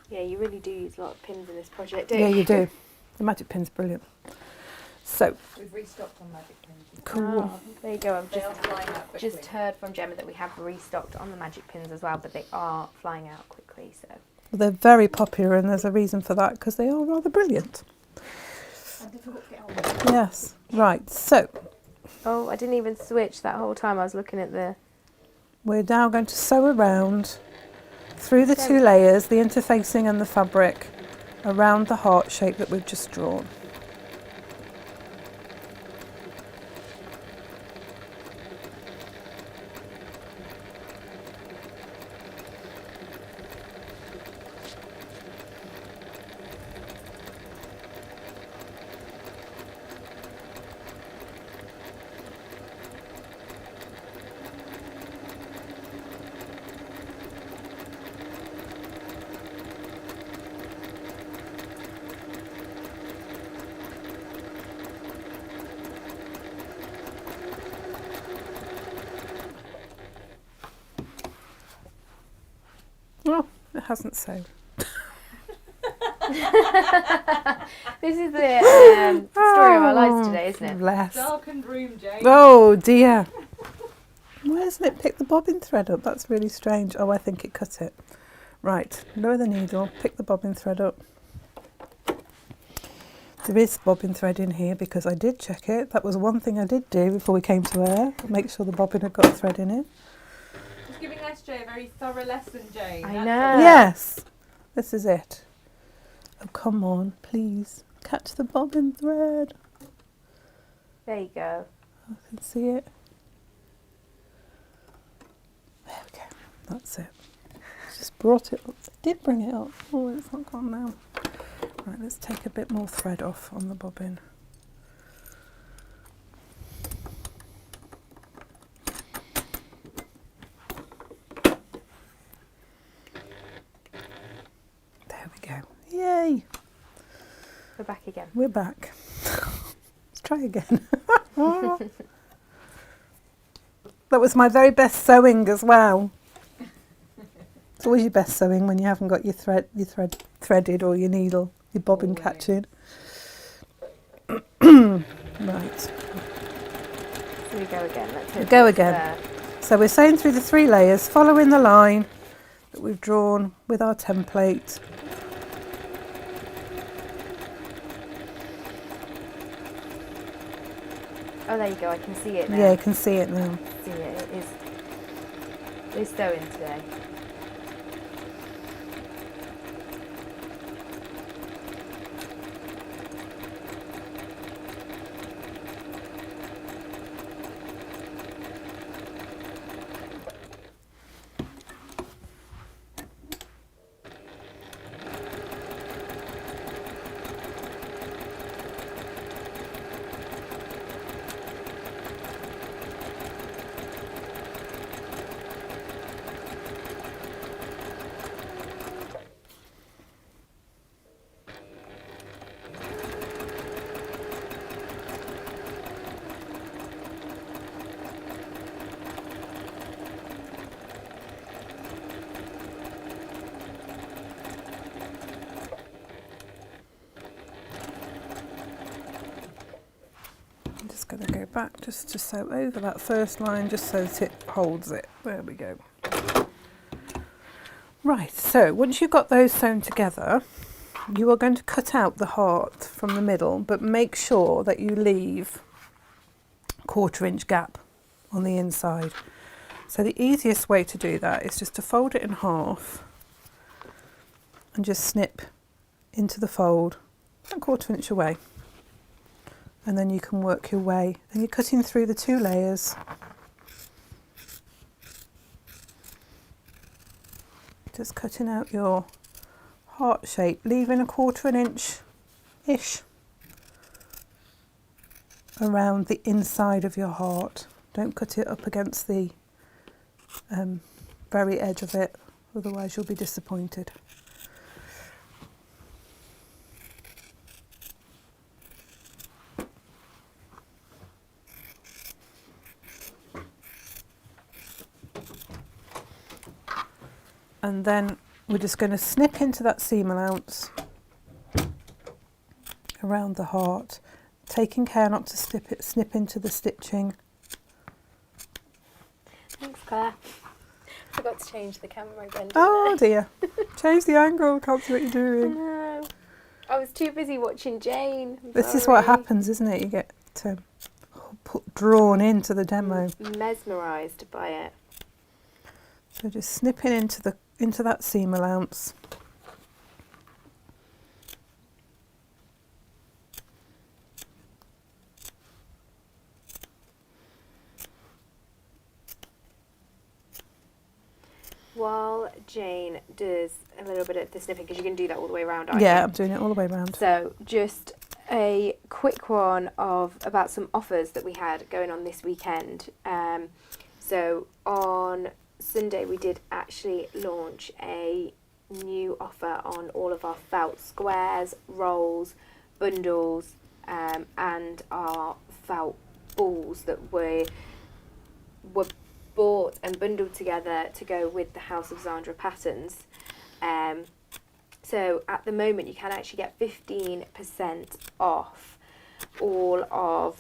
Yeah, you really do use a lot of pins in this project, don't Yeah, you? you do. The magic pin's brilliant. So, We've restocked on magic pins. cool. Oh, there you go. I've They are flying out quickly. just heard from Gemma that we have restocked on the magic pins as well, but they are flying out quickly. So Well, they're very popular, and there's a reason for that, because they are rather brilliant. And difficult to get hold of. Yes. Right, so oh, I didn't even switch that whole time. I was looking at the. we're now going to sew around through the two layers, the interfacing and the fabric, around the heart shape that we've just drawn. Oh, it hasn't sewn. This is the story of our lives today, isn't it? Bless. Darkened room, Jane. Oh dear. Why hasn't it picked the bobbin thread up? That's really strange. Oh, I think it cut it. Right, lower the needle, pick the bobbin thread up. There is bobbin thread in here because I did check it. That was one thing I did do before we came to air. Make sure the bobbin had got thread in it. Just giving SJ a very thorough lesson, Jane. I That's know. all. Yes, this is it. Oh, come on, please. Catch the bobbin thread. There you go. I can see it. There we go. That's it. Just brought it up. I did bring it up. Oh, it's not gone now. Right, let's take a bit more thread off on the bobbin. There we go. Yay! We're back again. We're back. Let's try again. That was my very best sewing as well. It's always your best sewing when you haven't got your thread threaded or your needle, your bobbin Always. catching. Right. So we go again. Let's hope Go it's, again. So we're sewing through the 3 layers, following the line that we've drawn with our template. Oh, there you go. I can see it now. Yeah, you can see it now. See it. It is. We're sewing today. I'm just going to go back just to sew over that first line just so that it holds it. There we go. Right, so once you've got those sewn together, you are going to cut out the heart from the middle, but make sure that you leave a 1/4 inch gap on the inside. So the easiest way to do that is just to fold it in half and just snip into the fold a 1/4 inch away. And then you can work your way, and you're cutting through the 2 layers. Just cutting out your heart shape, leaving a 1/4 inch-ish around the inside of your heart. Don't cut it up against the very edge of it, otherwise you'll be disappointed. And then we're just going to snip into that seam allowance around the heart, taking care not to snip into the stitching. Thanks, Claire. Forgot to change the camera again. Oh dear. Change the angle, can't see what you're I doing. know. I was too busy watching Jane. This is what happens, isn't it? You get drawn into the demo. Mesmerised by it. So just snipping into that seam allowance. While Jane does a little bit of the snipping, because you can do that all the way around, aren't Yeah, you? I'm doing it all the way around. So just a quick one about some offers that we had going on this weekend. So on Sunday we did actually launch a new offer on all of our felt squares, rolls, bundles, and our felt balls that were bought and bundled together to go with the House of Zandra patterns. So at the moment you can actually get 15% off all of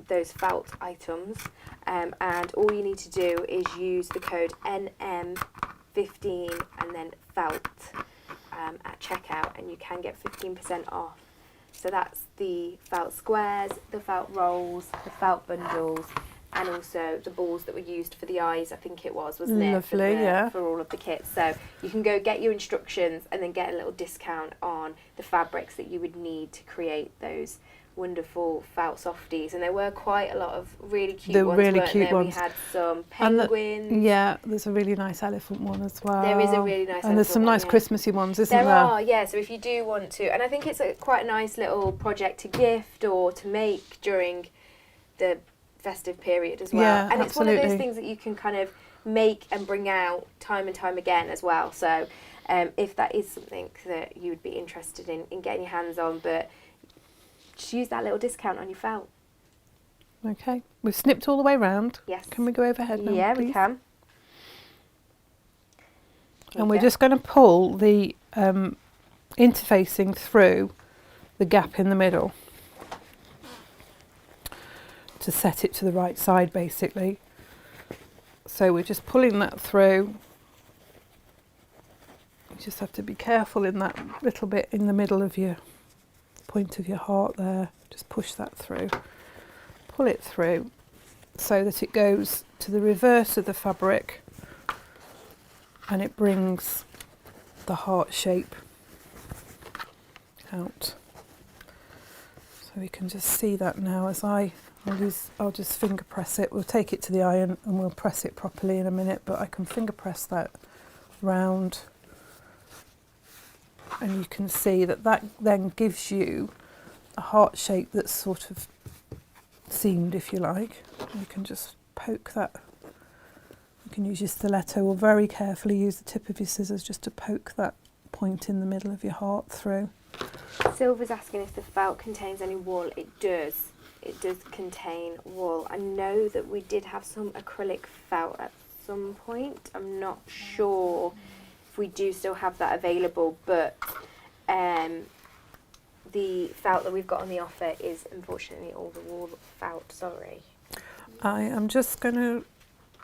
those felt items, and all you need to do is use the code NM15 and then felt at checkout, and you can get 15% off. So that's the felt squares, the felt rolls, the felt bundles, and also the balls that were used for the eyes, I think it was, wasn't it? Lovely, yeah. For all of the kits. So you can go get your instructions and then get a little discount on the fabrics that you would need to create those wonderful felt softies. And there were quite a lot of really cute ones, really weren't cute there? ones. We had some penguins. Yeah, there's a really nice elephant one as well. There is a really nice And there's some elephant one, nice yeah. Christmassy ones, isn't there? There are, yeah. So if you do want to, and I think it's quite a nice little project to gift or to make during the festive period as well. Yeah, and it's one of those absolutely. things that you can kind of make and bring out time and time again as well. So if that is something that you would be interested in getting your hands on, but just use that little discount on your felt. Okay, we've snipped all the way round. Yes. Can we go overhead now, Yeah, please? we can. And we're just going to pull the interfacing through the gap in the middle to set it to the right side, basically. So we're just pulling that through. You just have to be careful in that little bit in the middle of your point of your heart there. Just push that through. Pull it through so that it goes to the reverse of the fabric and it brings the heart shape out. So we can just see that now as I'll just finger press it. We'll take it to the iron and we'll press it properly in a minute, but I can finger press that round and you can see that then gives you a heart shape that's sort of seamed, if you like. You can just poke that. You can use your stiletto or very carefully use the tip of your scissors just to poke that point in the middle of your heart through. Silver's asking if the felt contains any wool. It does. It does contain wool. I know that we did have some acrylic felt at some point. I'm not sure if we do still have that available, but the felt that we've got on the offer is unfortunately all the wool felt, sorry. I am just going to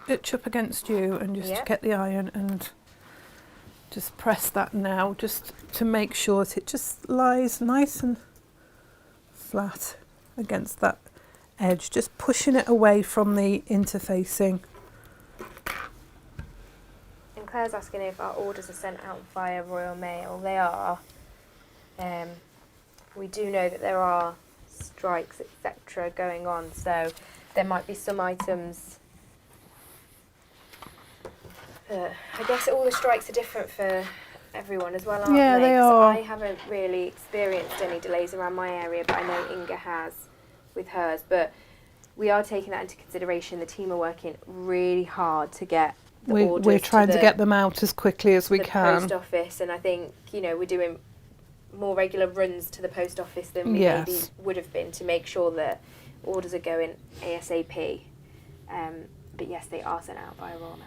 itch up against you and just get the iron and just press that now, just to make sure that it just lies nice and flat against that edge, just pushing it away from the interfacing. And Claire's asking if our orders are sent out via Royal Mail. They are. We do know that there are strikes, etc. going on, so there might be some items. I guess all the strikes are different for everyone as well, aren't Yeah, they? they 'Cause are. I haven't really experienced any delays around my area, but I know Inga has with hers. But we are taking that into consideration. The team are working really hard to get the orders. We're trying to get them out as quickly as we the can. post office, and I think we're doing more regular runs to the post office than we Yes. maybe would have been to make sure that orders are going ASAP. But yes, they are sent out by Royal Mail.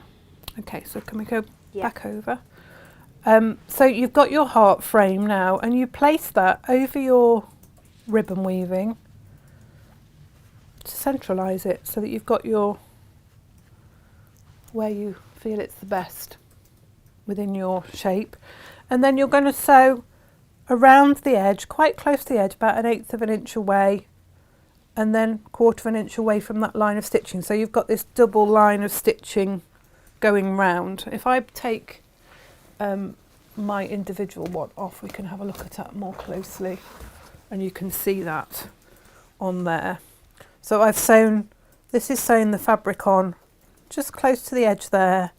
Okay, so can we go Yeah. back over? So you've got your heart frame now and you place that over your ribbon weaving centralise it so that you've got your where you feel it's the best within your shape. And then you're going to sew around the edge, quite close to the edge, about 1/8 of an inch away, and then 1/4 of an inch away from that line of stitching. So you've got this double line of stitching going round. If I take my individual one off, we can have a look at that more closely, and you can see that on there. So I've sewn, this is sewing the fabric on just close to the edge there,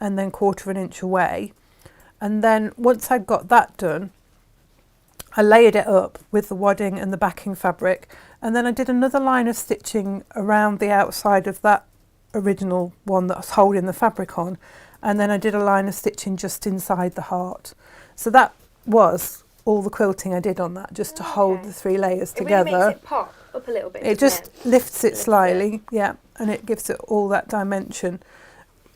and then 1/4 of an inch away. And then once I'd got that done, I layered it up with the wadding and the backing fabric, and then I did another line of stitching around the outside of that original one that was holding the fabric on, and then I did a line of stitching just inside the heart. So that was all the quilting I did on that, just to hold the 3 layers together. It really makes it pop up a little bit. It just lifts it slightly, yeah, and it gives it all that dimension.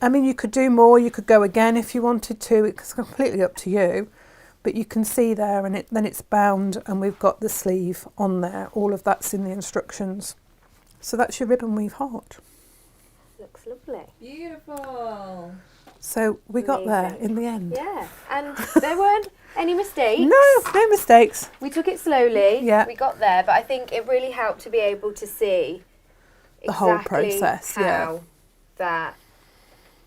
I mean, you could do more, you could go again if you wanted to, it's completely up to you. But you can see there, and then it's bound, and we've got the sleeve on there. All of that's in the instructions. So that's your ribbon weave heart. Looks lovely. Beautiful. So we got there Amazing. in the end. Yeah, and there weren't any mistakes. No mistakes. We took it slowly. Yeah. We got there, but I think it really helped to be able to see The whole exactly process, how yeah. that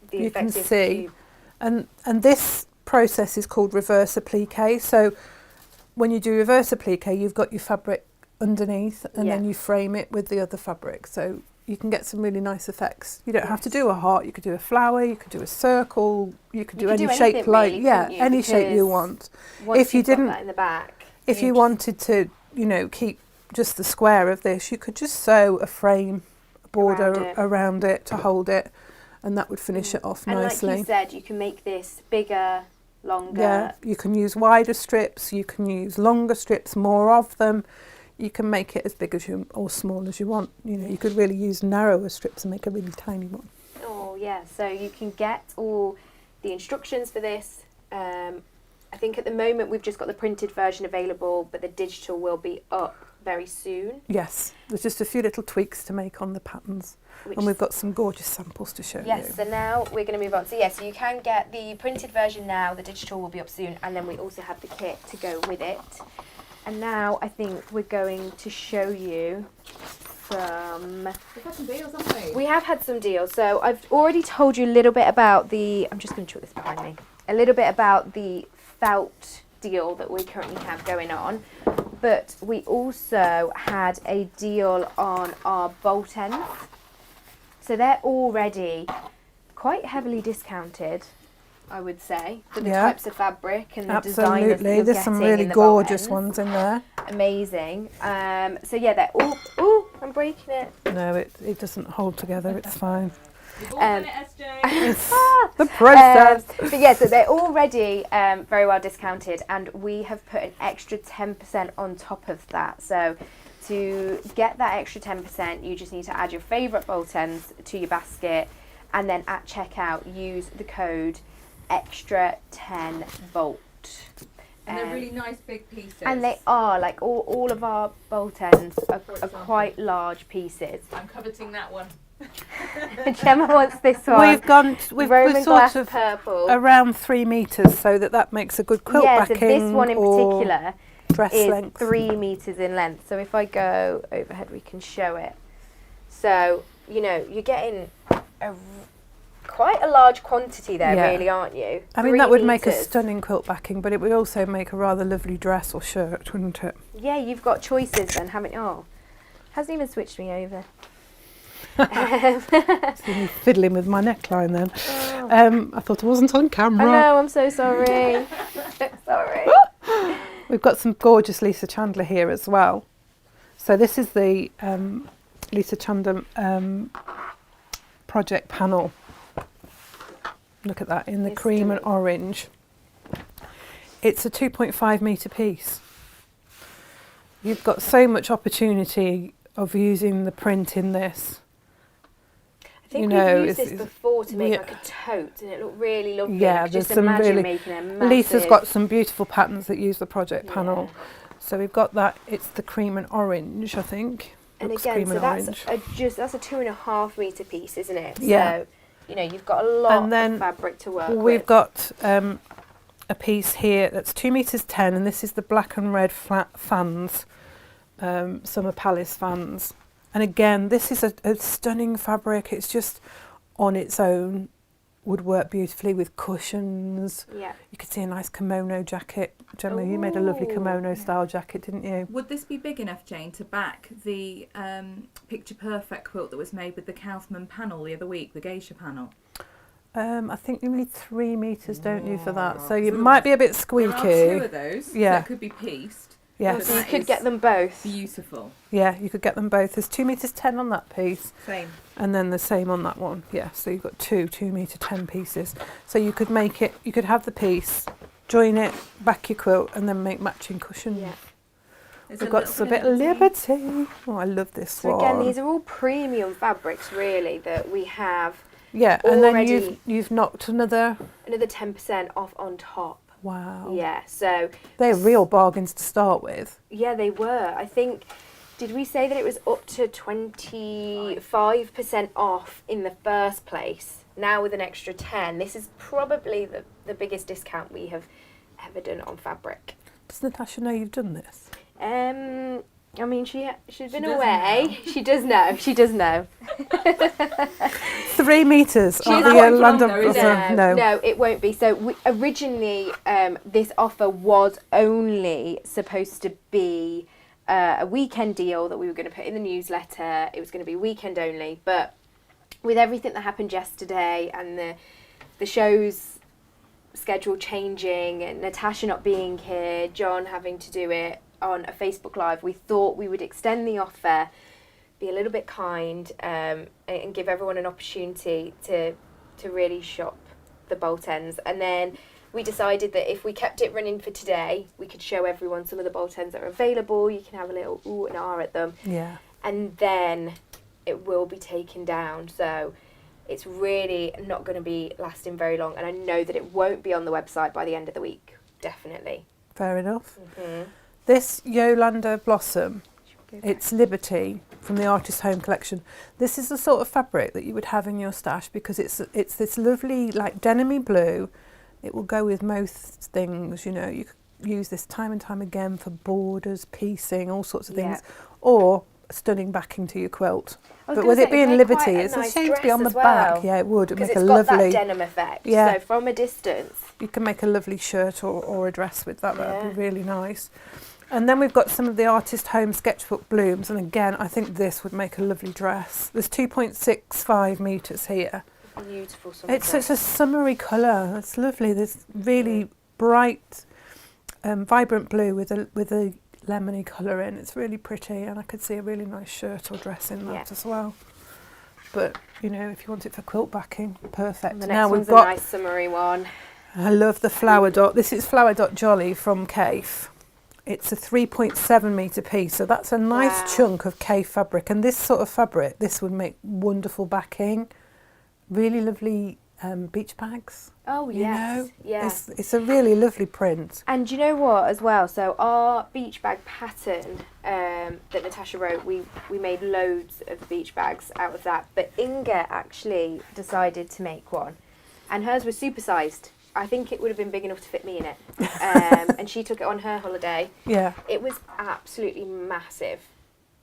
the You can effective see. tube. And this process is called reverse applique. So when you do reverse applique, you've got your fabric underneath, and then you frame it with the other fabric. So you can get some really nice effects. You don't have to do a heart, you could do a flower, you could do a circle, you could do any shape like, really, yeah, you? any shape you Because want. Once If you you've got didn't, that in the back, if you wanted to, you know, keep just the square of this, you could just sew a frame, a border around it to hold it, and that would finish it off nicely. And like you said, you can make this bigger, longer. Yeah, you can use wider strips, you can use longer strips, more of them. You can make it as big as you or small as you want. You know, you could really use narrower strips and make a really tiny one. Oh yeah, so you can get all the instructions for this. I think at the moment we've just got the printed version available, but the digital will be up very soon. Yes, there's just a few little tweaks to make on the patterns, and we've got some gorgeous samples to show you. Yes, so now we're going to move on. So yes, so you can get the printed version now, the digital will be up soon, and then we also have the kit to go with it. And now I think we're going to show you some... We've had some deals, haven't we? We have had some deals. So I've already told you a little bit about the... I'm just going to chuck this behind me. A little bit about the felt deal that we currently have going on. But we also had a deal on our bolt ends. So they're already quite heavily discounted, I would say, for the types of fabric and the designers that you're there's some getting really in the gorgeous bolt ends. ones in there. Amazing. So yeah, they're all... Ooh, I'm breaking it. No, it doesn't hold together, it's fine. You've all done it, SJ. It's the process. But yeah, so they're already very well discounted, and we have put an extra 10% on top of that. So to get that extra 10%, you just need to add your favourite bolt ends to your basket, and then at checkout use the code extra 10 volt. And they're really nice big pieces. And they are, like all of our bolt ends are quite large pieces. I'm coveting that one. Gemma wants this one. We've Roman sort glass of purple. around 3 metres, so that makes a good quilt backing. So this one in particular dress is length. 3 meters in length. So if I go overhead, we can show it. So you know you're getting quite a large quantity there, really, aren't you? I mean, that would make a stunning quilt backing, but it would also make a rather lovely dress or shirt, wouldn't it? Yeah, you've got choices then, haven't you? Oh, hasn't even switched me over. Fiddling with my neckline then. I thought I wasn't on camera. I know, I'm so sorry. Sorry. We've got some gorgeous Lisa Chandler here as well. So this is the Lisa Chandler project panel. Look at that in the cream and orange. It's a 2.5 metre piece. You've got so much opportunity of using the print in this. I think we've used this before to make like a tote, and it looked really lovely. Yeah, there's some really... making a massive... Lisa's got some beautiful patterns that use the project panel. So we've got that, it's the cream and orange, I think. And looks again, cream so and that's orange. that's a 2.5 metre piece, isn't it? Yeah. So, you know, you've got a lot And then of fabric to work with. we've got a piece here that's 2 metres 10, and this is the black and red flat fans, Summer Palace fans. And again, this is a stunning fabric. It's just on its own, would work beautifully with cushions. Yeah. You could see a nice kimono jacket. Gemma, you made a lovely kimono style jacket, didn't you? Would this be big enough, Jane, to back the Picture Perfect quilt that was made with the Kaufman panel the other week, the geisha panel? I think you need 3 metres, don't you, for that? So Wow. it might be a bit There are 2 squeaky. of those Yeah. that could be pieced. Yes. So you That could is get them both. Beautiful. Yeah, you could get them both. There's 2 metres 10 on that piece, Same. and then the same on that one. Yeah, so you've got 2 metre 10 pieces. So you could make it, you could have the piece, join it, back your quilt, and then make matching cushions. Yeah. There's We've got a bit of liberty. Oh, I love this So one. again, these are all premium fabrics, really, that we have yeah, and then already- you've knocked another. another 10% off on top. Wow. Yeah, so They're real bargains to start with. yeah, they were. I think, did we say that it was up to 25% off in the first place? Now with an extra 10, this is probably the biggest discount we have ever done on fabric. Does Natasha know you've done this? I mean, she's been does away. know. She does know. She does know. 3 metres She's on not the waiting Land long of though, is it? No, it won't be. So originally, this offer was only supposed to be a weekend deal that we were going to put in the newsletter. It was going to be weekend only, but with everything that happened yesterday and the show's schedule changing and Natasha not being here, John having to do it on a Facebook Live, we thought we would extend the offer, be a little bit kind, and give everyone an opportunity to really shop the bolt ends. And then we decided that if we kept it running for today, we could show everyone some of the bolt ends that are available. You can have a little ooh and ah at them. Yeah. And then it will be taken down. So it's really not going to be lasting very long. And I know that it won't be on the website by the end of the week. Definitely. Fair enough. Mm-hmm. This Yolanda Blossom, it's Liberty from the Artist Home collection. This is the sort of fabric that you would have in your stash because it's this lovely like denim-y blue. It will go with most things, you know. You could use this time and time again for borders, piecing, all sorts of things, or a stunning backing to your quilt. But with it being Liberty, it's a shame to be on the back. Yeah, it would. It'd make a lovely. Because it's got that denim effect. Yeah. So from a distance. You can make a lovely shirt or a dress with that. That would be really nice. And then we've got some of the Artist Home sketchbook blooms, and again, I think this would make a lovely dress. There's 2.65 metres here. Beautiful. It's a summery colour. It's lovely. There's really bright, vibrant blue with a lemony colour in. It's really pretty, and I could see a really nice shirt or dress in that as well. But you know, if you want it for quilt backing, perfect. And the now next we've one's got a nice summery one. I love the flower dot. This is flower dot Jolly from Cafe. It's a 3.7 metre piece, so that's a nice chunk of Cafe fabric. And this sort of fabric, this would make wonderful backing. Really lovely beach bags. Oh, You know? yes. It's a really lovely print. And you know what, as well? So our beach bag pattern that Natasha wrote, we made loads of beach bags out of that. But Inga actually decided to make one, and hers was supersized. I think it would have been big enough to fit me in it. And she took it on her holiday. Yeah. It was absolutely massive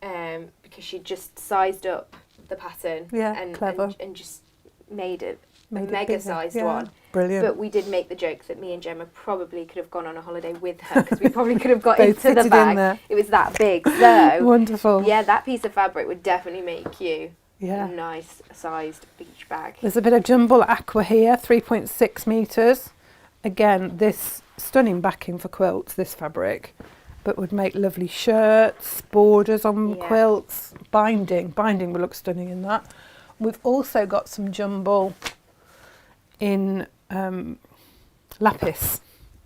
because she just sized up the pattern clever. and just made a Made it mega bigger. sized Yeah, one. Brilliant. But we did make the joke that me and Gemma probably could have gone on a holiday with her because we probably could have got Both into the fitted in bag. there. It was that big. So, Wonderful. yeah, that piece of fabric would definitely make you Yeah. a nice sized beach bag. There's a bit of jumble aqua here, 3.6 metres. Again, this stunning backing for quilts, this fabric, but would make lovely shirts, borders on quilts, binding. Binding would look stunning in that. We've also got some jumble in lapis,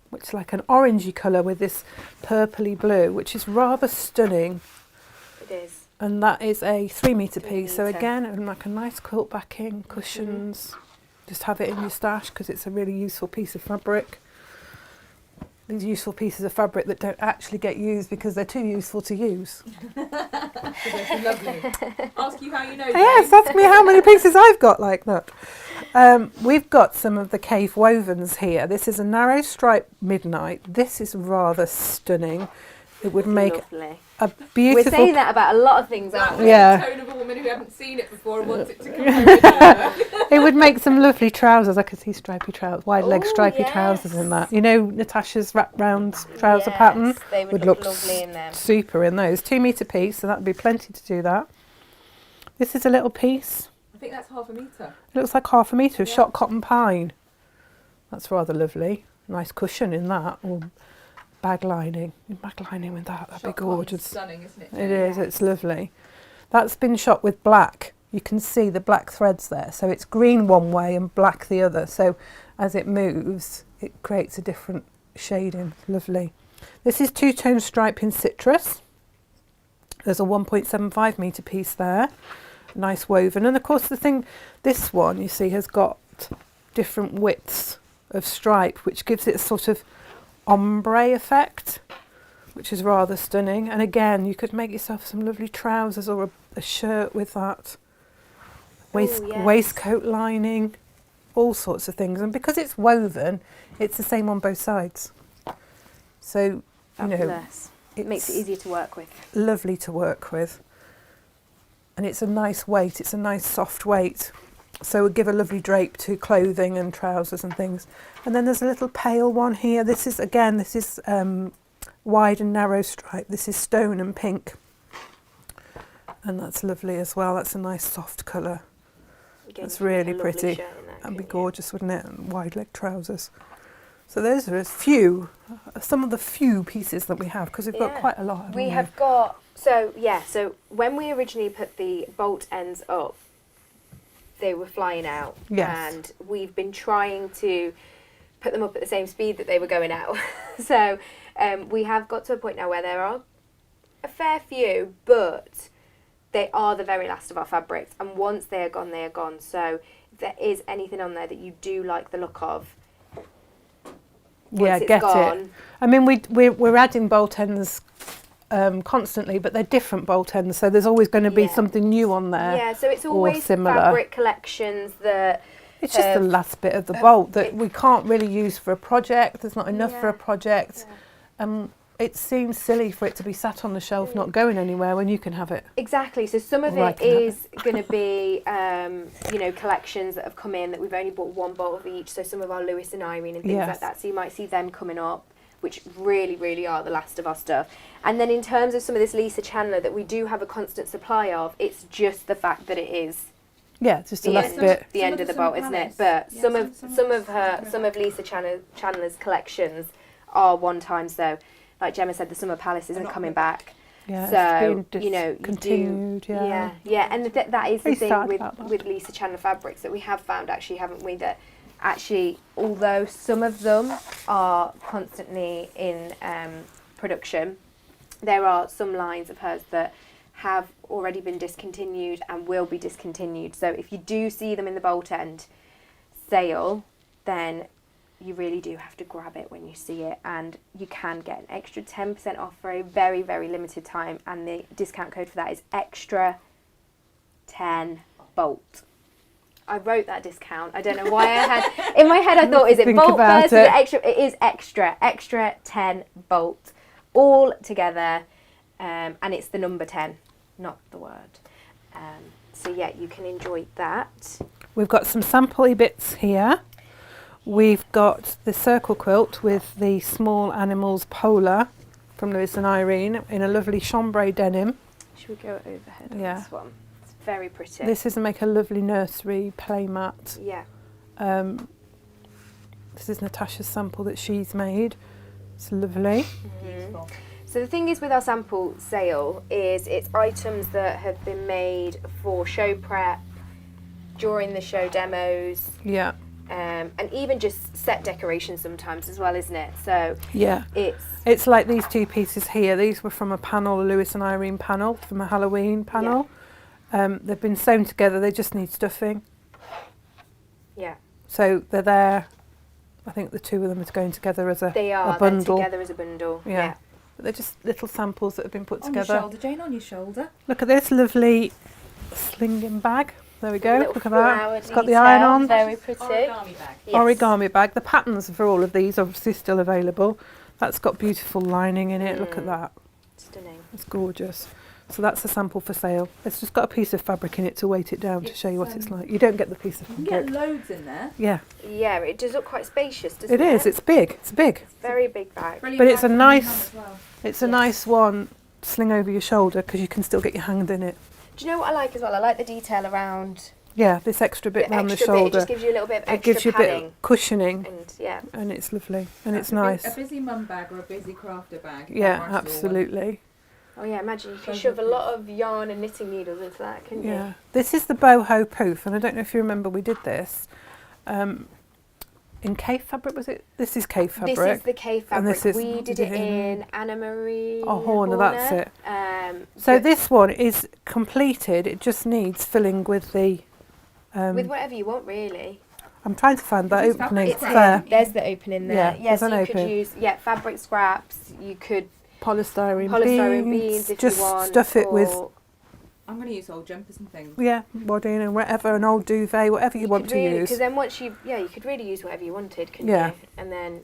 which is like an orangey colour with this purpley blue, which is rather stunning. It is. And that is a 3 metre 3 piece. So metre. again, it would make a nice quilt backing, cushions. Just have it in your stash because it's a really useful piece of fabric. These useful pieces of fabric that don't actually get used because they're too useful to use. That's lovely. Ask you how you know. Yes, Jane. ask me how many pieces I've got like that. We've got some of the cave wovens here. This is a narrow stripe midnight. This is rather stunning. It would make Lovely. a We're beautiful... saying that about a lot of things, aren't That's we? Yeah. the tone of a woman who hasn't seen it before and wants it to come home with her. It would make some lovely trousers. I could see stripy trousers, wide leg Oh, stripy yes. trousers in that. You know Natasha's wrap-round trouser pattern? They would Look look lovely in them. super in those. 2 metre piece, so that would be plenty to do that. This is a little piece. I think that's 1/2 metre. It looks like 1/2 metre of Yeah. shot cotton pine. That's rather lovely. Nice cushion in that. Or bag lining. Bag lining with that. That'd be gorgeous. Stunning, isn't it? It is. It's lovely. That's been shot with black. You can see the black threads there. So it's green one way and black the other. So as it moves, it creates a different shading. Lovely. This is 2-tone stripe in citrus. There's a 1.75 metre piece there. Nice woven. And of course the thing, this one you see has got different widths of stripe, which gives it a sort of ombre effect, which is rather stunning. And again, you could make yourself some lovely trousers or a shirt with that. Yes. Waistcoat lining, all sorts of things. And because it's woven, it's the same on both sides. So, you know, Fabulous. It makes it it's easier to work with. lovely to work with. And it's a nice weight, it's a nice soft weight. So it would give a lovely drape to clothing and trousers and things. And then there's a little pale one here. This is, again, this is wide and narrow stripe. This is stone and pink. And that's lovely as well. That's a nice soft colour. Again, That's you can make really a lovely pretty. shirt in that, That'd be couldn't you? gorgeous, wouldn't it? And wide leg trousers. So those are some of the few pieces that we have, because we've got Yeah. quite a lot. haven't We have got, so when we originally put the bolt ends up, they were flying out. Yes. And we've been trying to put them up at the same speed that they were going out. So we have got to a point now where there are a fair few, but they are the very last of our fabrics. And once they are gone, they are gone. So if there is anything on there that you do like the look of, Yeah, once it's get gone, it. I mean, we're adding bolt ends constantly, but they're different bolt ends, so there's always going to be Yeah. something new on there. Yeah, so it's or always similar. fabric collections that It's just the of- last bit of the bolt that it- we can't really use for a project. There's not enough for a Yeah. project. It seems silly for it to be sat on the shelf, not going anywhere, when you can have it. Exactly. So some of Right, it is going to be, collections that have come in that we've only bought one bolt of each. So some of our Lewis and Irene and things Yes. like that. So you might see them coming up, which really, really are the last of our stuff. And then in terms of some of this Lisa Chandler that we do have a constant supply of, it's just the fact that it is Yeah, just the the last end, bit. the Some end of of the the bolt, Summer isn't it? Palace. But Yeah, some of Lisa Chandler's collections are one time. So, like Gemma said, the Summer Palace isn't not coming coming back. Yeah, So, it's been you know, you do- continued. Yeah, and that is the Very thing sad with, about that. with Lisa Chandler fabrics that we have found, actually, haven't we, that actually, although some of them are constantly in production, there are some lines of hers that have already been discontinued and will be discontinued. So if you do see them in the bolt end sale, then you really do have to grab it when you see it, and you can get an extra 10% off for a very, very limited time, and the discount code for that is extra 10 bolt. I wrote that discount. I don't know why I had in my head. I thought, is it Think bolt about first? Is it. it extra? It is extra 10 bolt, all together, and it's the number 10, not the word. So yeah, you can enjoy that. We've got some sample bits here. We've got the circle quilt with the small animals polar from Lewis and Irene in a lovely chambray denim. Should we go overhead on Yeah. this one? It's very pretty. This is make a lovely nursery play mat. Yeah. This is Natasha's sample that she's made. It's lovely. Beautiful. So the thing is with our sample sale is it's items that have been made for show prep, during the show demos, Yeah, and even just set decorations sometimes as well, isn't it? So yeah. It's like these two pieces here. These were from a panel, a Lewis and Irene panel, from a Halloween panel. They've been sewn together. They just need stuffing. yeah, So they're there. I think the two of them are going together as they a are. They're bundle. together as a bundle. Yeah. But they're just little samples that have been put On your together. shoulder, Jane, on your shoulder. Look at this lovely slinging bag. There we go. Little Look at that. flower It's got the iron detail, on. Very pretty. Origami bag. Yes. Origami bag. The patterns for all of these are obviously still available. That's got beautiful lining in it. Look at that. Stunning. It's gorgeous. So that's a sample for sale. It's just got a piece of fabric in it to weight it down to show you what it's like. You don't get the piece of You can fabric. get loads in there. Yeah, Yeah, it does look quite spacious, doesn't it it? is. It's big. It's big. Very big bag. Brilliant But it's bag a for nice- mum as well. It's a Yes. nice one to sling over your shoulder because you can still get your hand in it. Do you know what I like as well? I like the detail around Yeah, this extra bit the around the extra bit. It shoulder. just gives you a little bit of It extra gives you a padding. bit of cushioning, And yeah, and it's lovely and That's it's nice. A busy mum bag or a busy crafter bag. Yeah, Martial one. absolutely. oh yeah, imagine you can So shove a lovely. lot of yarn and knitting needles into that, couldn't Yeah, this is the boho poof, and I don't know if you remember we did this in cave fabric. Was it? This is cave you? fabric. This is the K And fabric. this is- We did it in Anna Marie. Oh, Horner, that's it. So but this one is completed. It just needs filling with the. with whatever you want, really. I'm trying to find that Is this opening. fabric It's scrap? there. There's the opening there. Yeah, Yeah, there's so an you open. could use fabric scraps. You could Polystyrene, polystyrene beads. beads if just you want. stuff it with or I'm going to use old jumpers and things. wadding and whatever, an old duvet, whatever you want could to really, use. Because then once you could really use whatever you wanted, couldn't Yeah. you? And then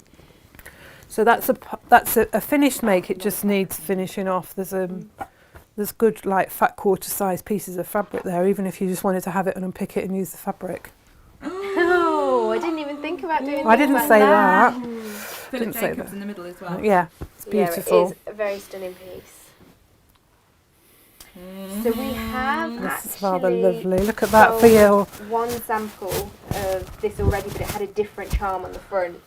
So that's a finished make. It just needs finishing off. There's good like fat quarter size pieces of fabric there. Even if you just wanted to have it and unpick it and use the fabric. oh, I didn't even think about doing. I things didn't like say that. that. Philip Didn't say Jacobs that. in the middle as well. Yeah, it's beautiful. Yeah, it is a very stunning piece. So we have This actually is rather lovely. Look at that for sold you. one sample of this already, but it had a different charm on the front,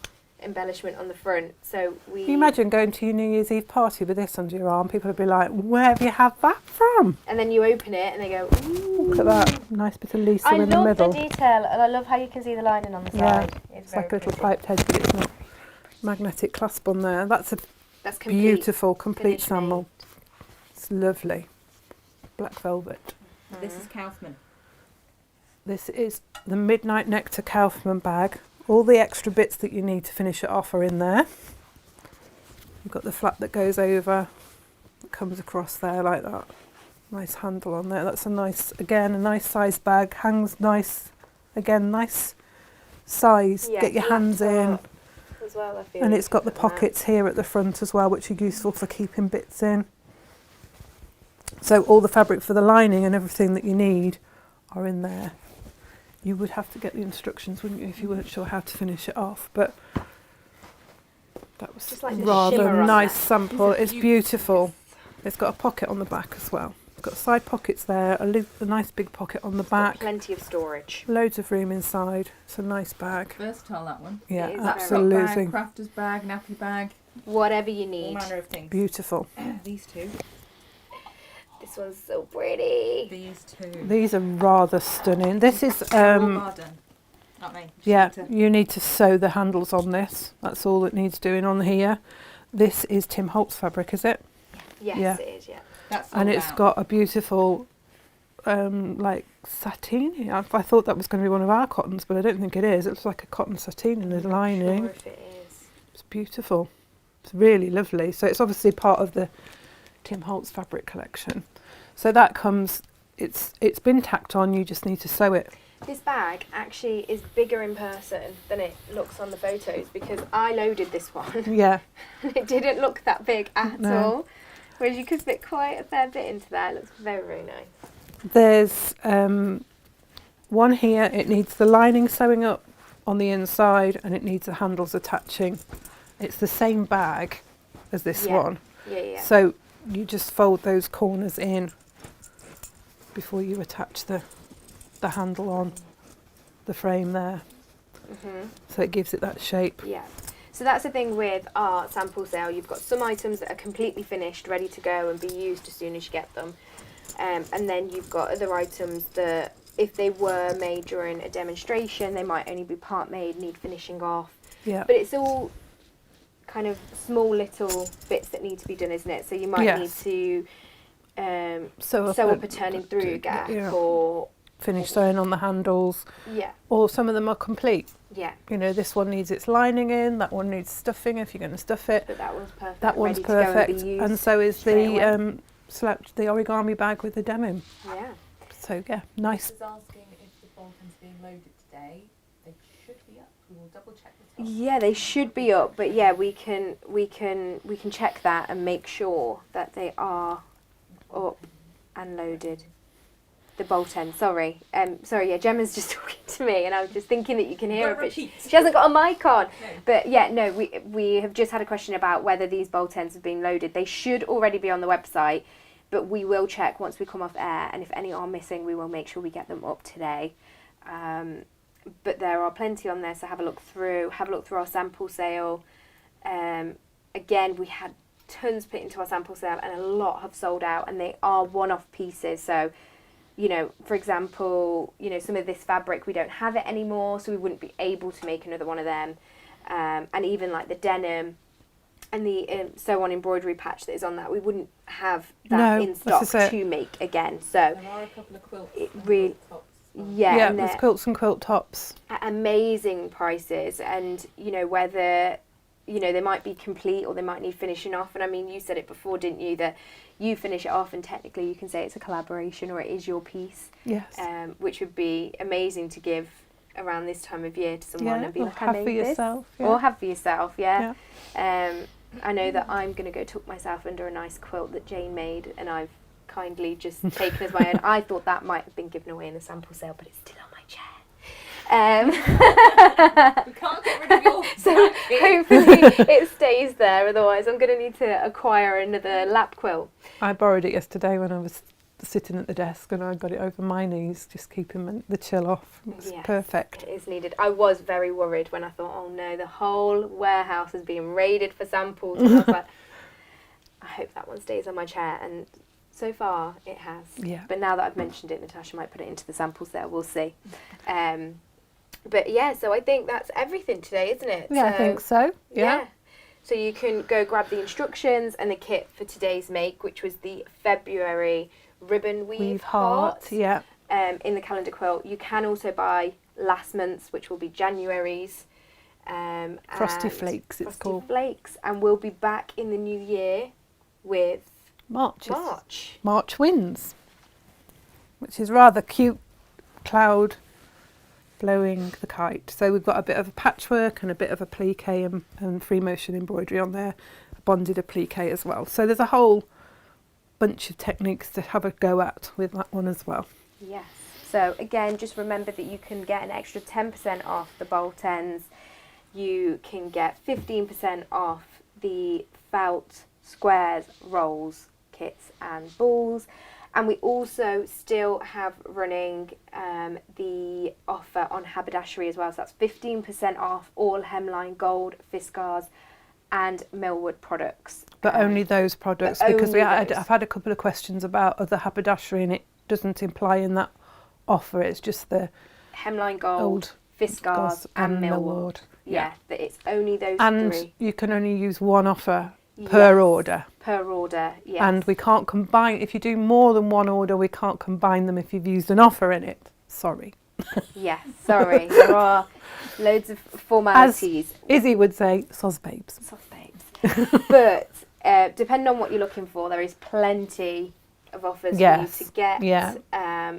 embellishment on the front. So we. Can you imagine going to your New Year's Eve party with this under your arm? People would be like, "Where have you had that from?" And then you open it, and they go, "Ooh." Look at that nice bit of Lisa I in the love middle. the detail, and I love how you can see the lining on the Yeah, side. It's like a little piped edge, but it's not magnetic clasp on there. That's a That's complete. beautiful, complete finished sample. It's lovely. Black velvet. This is Kaufman. This is the Midnight Nectar Kaufman bag. All the extra bits that you need to finish it off are in there. You've got the flap that goes over, that comes across there like that. Nice handle on there. That's a nice size bag. Hangs nice, again, nice size. Yeah, Get your hands in. laptop as well, I feel. And you it's got the could put that. pockets here at the front as well, which are useful for keeping bits in. So all the fabric for the lining and everything that you need are in there. You would have to get the instructions, wouldn't you, if you weren't sure how to finish it off. But that was Just like the shimmer rather on nice that. sample. These are It's beautiful. It's got a pocket on the back as well. It's got side pockets there, a nice big pocket on the It's got back, plenty of storage. loads of room inside. It's a nice bag. Versatile, that one. Yeah, It is very absolutely. Bag, crafter's bag, nappy bag, Whatever you all need. manner of things. Beautiful. These two. This one's so pretty. These two. These are rather stunning. This is All bar done. Not me. Just yeah, need to- you need to sew the handles on this. That's all that needs doing on here. This is Tim Holtz fabric, is it? Yes, Yeah. it is, yeah. That's And sold it's out. got a beautiful like sateen. I thought that was going to be one of our cottons, but I don't think it is. It looks like a cotton sateen in the lining. Sure if it is. It's beautiful. It's really lovely. So it's obviously part of the Tim Holtz fabric collection. So that comes, it's been tacked on, you just need to sew it. This bag actually is bigger in person than it looks on the photos because I loaded this one Yeah, and it didn't look that big at No. all. Whereas you could fit quite a fair bit into there. It looks very, very nice. there's one here, it needs the lining sewing up on the inside and it needs the handles attaching. It's the same bag as this Yeah. one. Yeah, yeah. So you just fold those corners in before you attach the handle on the frame there. Mhm. So it gives it that shape. Yeah. So that's the thing with our sample sale. You've got some items that are completely finished, ready to go and be used as soon as you get them. And then you've got other items that, if they were made during a demonstration, they might only be part made, need finishing off. Yeah. But it's all kind of small little bits that need to be done, isn't it? So you might Yes. need to Sew sew up a turning through gap yeah. or finish sewing on the handles, Yeah. or some of them are complete. Yeah. You know, this one needs its lining in, that one needs stuffing if you're going to stuff it. But that one's perfect. That one's ready to go and perfect, be used and so is straight away. the origami bag with the denim. Yeah. So yeah, nice. Is asking if the Bolton's being loaded today. They should be up. We will double check the top. Yeah, they should be up, but yeah, we can check that and make sure that they are up and loaded. The bolt end, sorry. Yeah, Gemma's just talking to me and I was just thinking that you can hear her, but she hasn't got a mic on. No. But yeah, no, we have just had a question about whether these bolt ends have been loaded. They should already be on the website, but we will check once we come off air, and if any are missing, we will make sure we get them up today. But there are plenty on there, so have a look through our sample sale. Again, we had tons put into our sample sale and a lot have sold out, and they are one-off pieces. So, you know, for example, you know, some of this fabric, we don't have it anymore, so we wouldn't be able to make another one of them. And even like the denim and the sew-on embroidery patch that is on that, we wouldn't have that in stock to make again. So There are a couple of quilts. it and really, quilt tops. yeah, and there's they're quilts and quilt tops. at amazing prices, and you know, whether, you know, they might be complete or they might need finishing off. And I mean, you said it before, didn't you, that you finish it off and technically you can say it's a collaboration or it is your piece, Yes. which would be amazing to give around this time of year to someone Yeah, and be or like, I have made for this. yourself, yeah. Or have for yourself, yeah. I know that I'm going to go tuck myself under a nice quilt that Jane made, and I've kindly just taken as my own. I thought that might have been given away in a sample sale, but it's still on my chair. We can't get rid of your So blanket. hopefully it stays there, otherwise I'm going to need to acquire another lap quilt. I borrowed it yesterday when I was sitting at the desk, and I got it over my knees, just keeping the chill off. It's Yes, perfect. It is needed. I was very worried when I thought, oh no, the whole warehouse is being raided for samples. And I was like, I hope that one stays on my chair. And so far it has. Yeah. But now that I've mentioned it, Natasha might put it into the sample sale. We'll see. But yeah, so I think that's everything today, isn't it? Yeah, I think so. Yeah. So you can go grab the instructions and the kit for today's make, which was the February ribbon weave heart. Yeah. In the calendar quilt. You can also buy last month's, which will be January's. Frosty and Flakes, it's Frosty called. Flakes, and we'll be back in the new year with March. March. Winds, which is rather cute cloud blowing the kite. So we've got a bit of a patchwork and a bit of a plique and free motion embroidery on there, a bonded applique as well. So there's a whole bunch of techniques to have a go at with that one as well. Yes. So again, just remember that you can get an extra 10% off the bolt ends. You can get 15% off the felt squares, rolls, kits and balls. And we also still have running the offer on haberdashery as well. So that's 15% off all hemline gold, Fiskars and Millwood products. But only those products, but because only those. I've had a couple of questions about other haberdashery, and it doesn't imply in that offer. It's just the Hemline gold, old Fiskars and Millwood. Yeah, that it's only those and three. you can only use one offer per Yes, order. Per order, yes. And we can't combine, if you do more than one order, we can't combine them if you've used an offer in it. Sorry. Yes, sorry. There are loads of formalities. Izzy would say, soz babes. Soft babes. But depending on what you're looking for, there is plenty of offers for you to get. Yeah.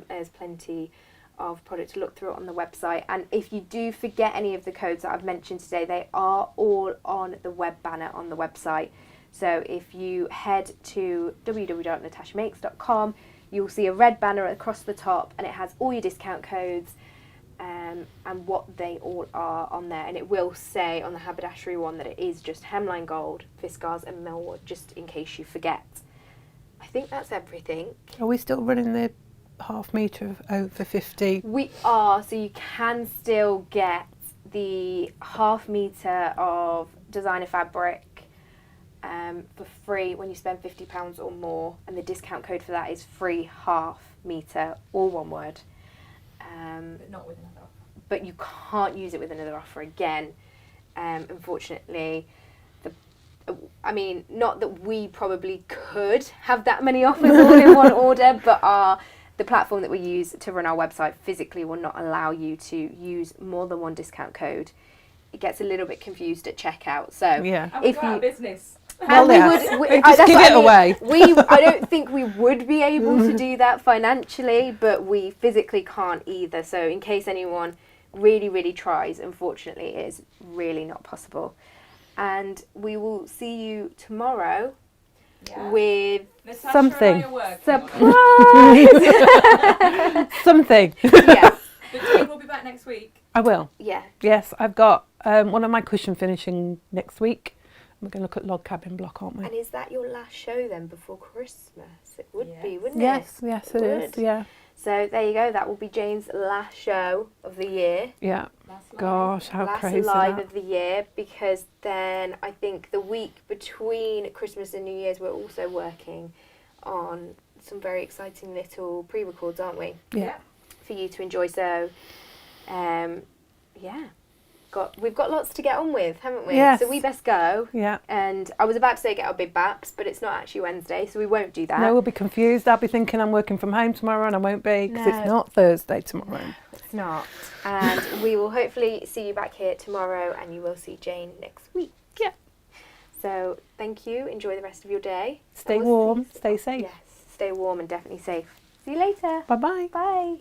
There's plenty of product to look through on the website. And if you do forget any of the codes that I've mentioned today, they are all on the web banner on the website. So if you head to www.natashamakes.com, you'll see a red banner across the top, and it has all your discount codes and what they all are on there. And it will say on the haberdashery one that it is just hemline gold, Fiskars and Millwood, just in case you forget. I think that's everything. Are we still running the half metre of over 50? We are, so you can still get the half metre of designer fabric for free when you spend £50 or more, and the discount code for that is free half metre, all one word. But not with another offer. But you can't use it with another offer again. Unfortunately, I mean, not that we probably could have that many offers all in one order, but our the platform that we use to run our website physically will not allow you to use more than one discount code. It gets a little bit confused at checkout. So Yeah. And we if go out you of business. Well, and we yes. would, Just that's give what it I mean. away. I don't think we would be able to do that financially, but we physically can't either. So in case anyone really, really tries, unfortunately, it is really not possible. And we will see you tomorrow Yeah. with Natasha something. And I are working on it. surprise. Something. Yes, But Jane will be back next week. I will. yeah. Yes, I've got one of my cushion finishing next week. We're going to look at log cabin block, aren't we? And is that your last show then before Christmas? It would be, Yes. wouldn't Yes, it? yes, it is. Would. Yeah, So there you go. That will be Jane's last show of the year. yeah. Last live. Gosh, how Last crazy live that. of the year, because then I think the week between Christmas and New Year's we're also working on some very exciting little pre-records, aren't we? Yeah. For you to enjoy. So, yeah, we've got lots to get on with, haven't we? Yes. So we best go. Yeah. And I was about to say get our big baps, but it's not actually Wednesday, so we won't do that. No, we'll be confused. I'll be thinking I'm working from home tomorrow and I won't be because No. it's not Thursday tomorrow. It's not. And we will hopefully see you back here tomorrow, and you will see Jane next week. Yeah. So thank you. Enjoy the rest of your day. Stay And we'll warm, see- stay safe. Yes, stay warm and definitely safe. See you later. Bye-bye. Bye.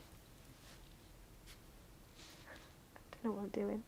I don't know what I'm doing.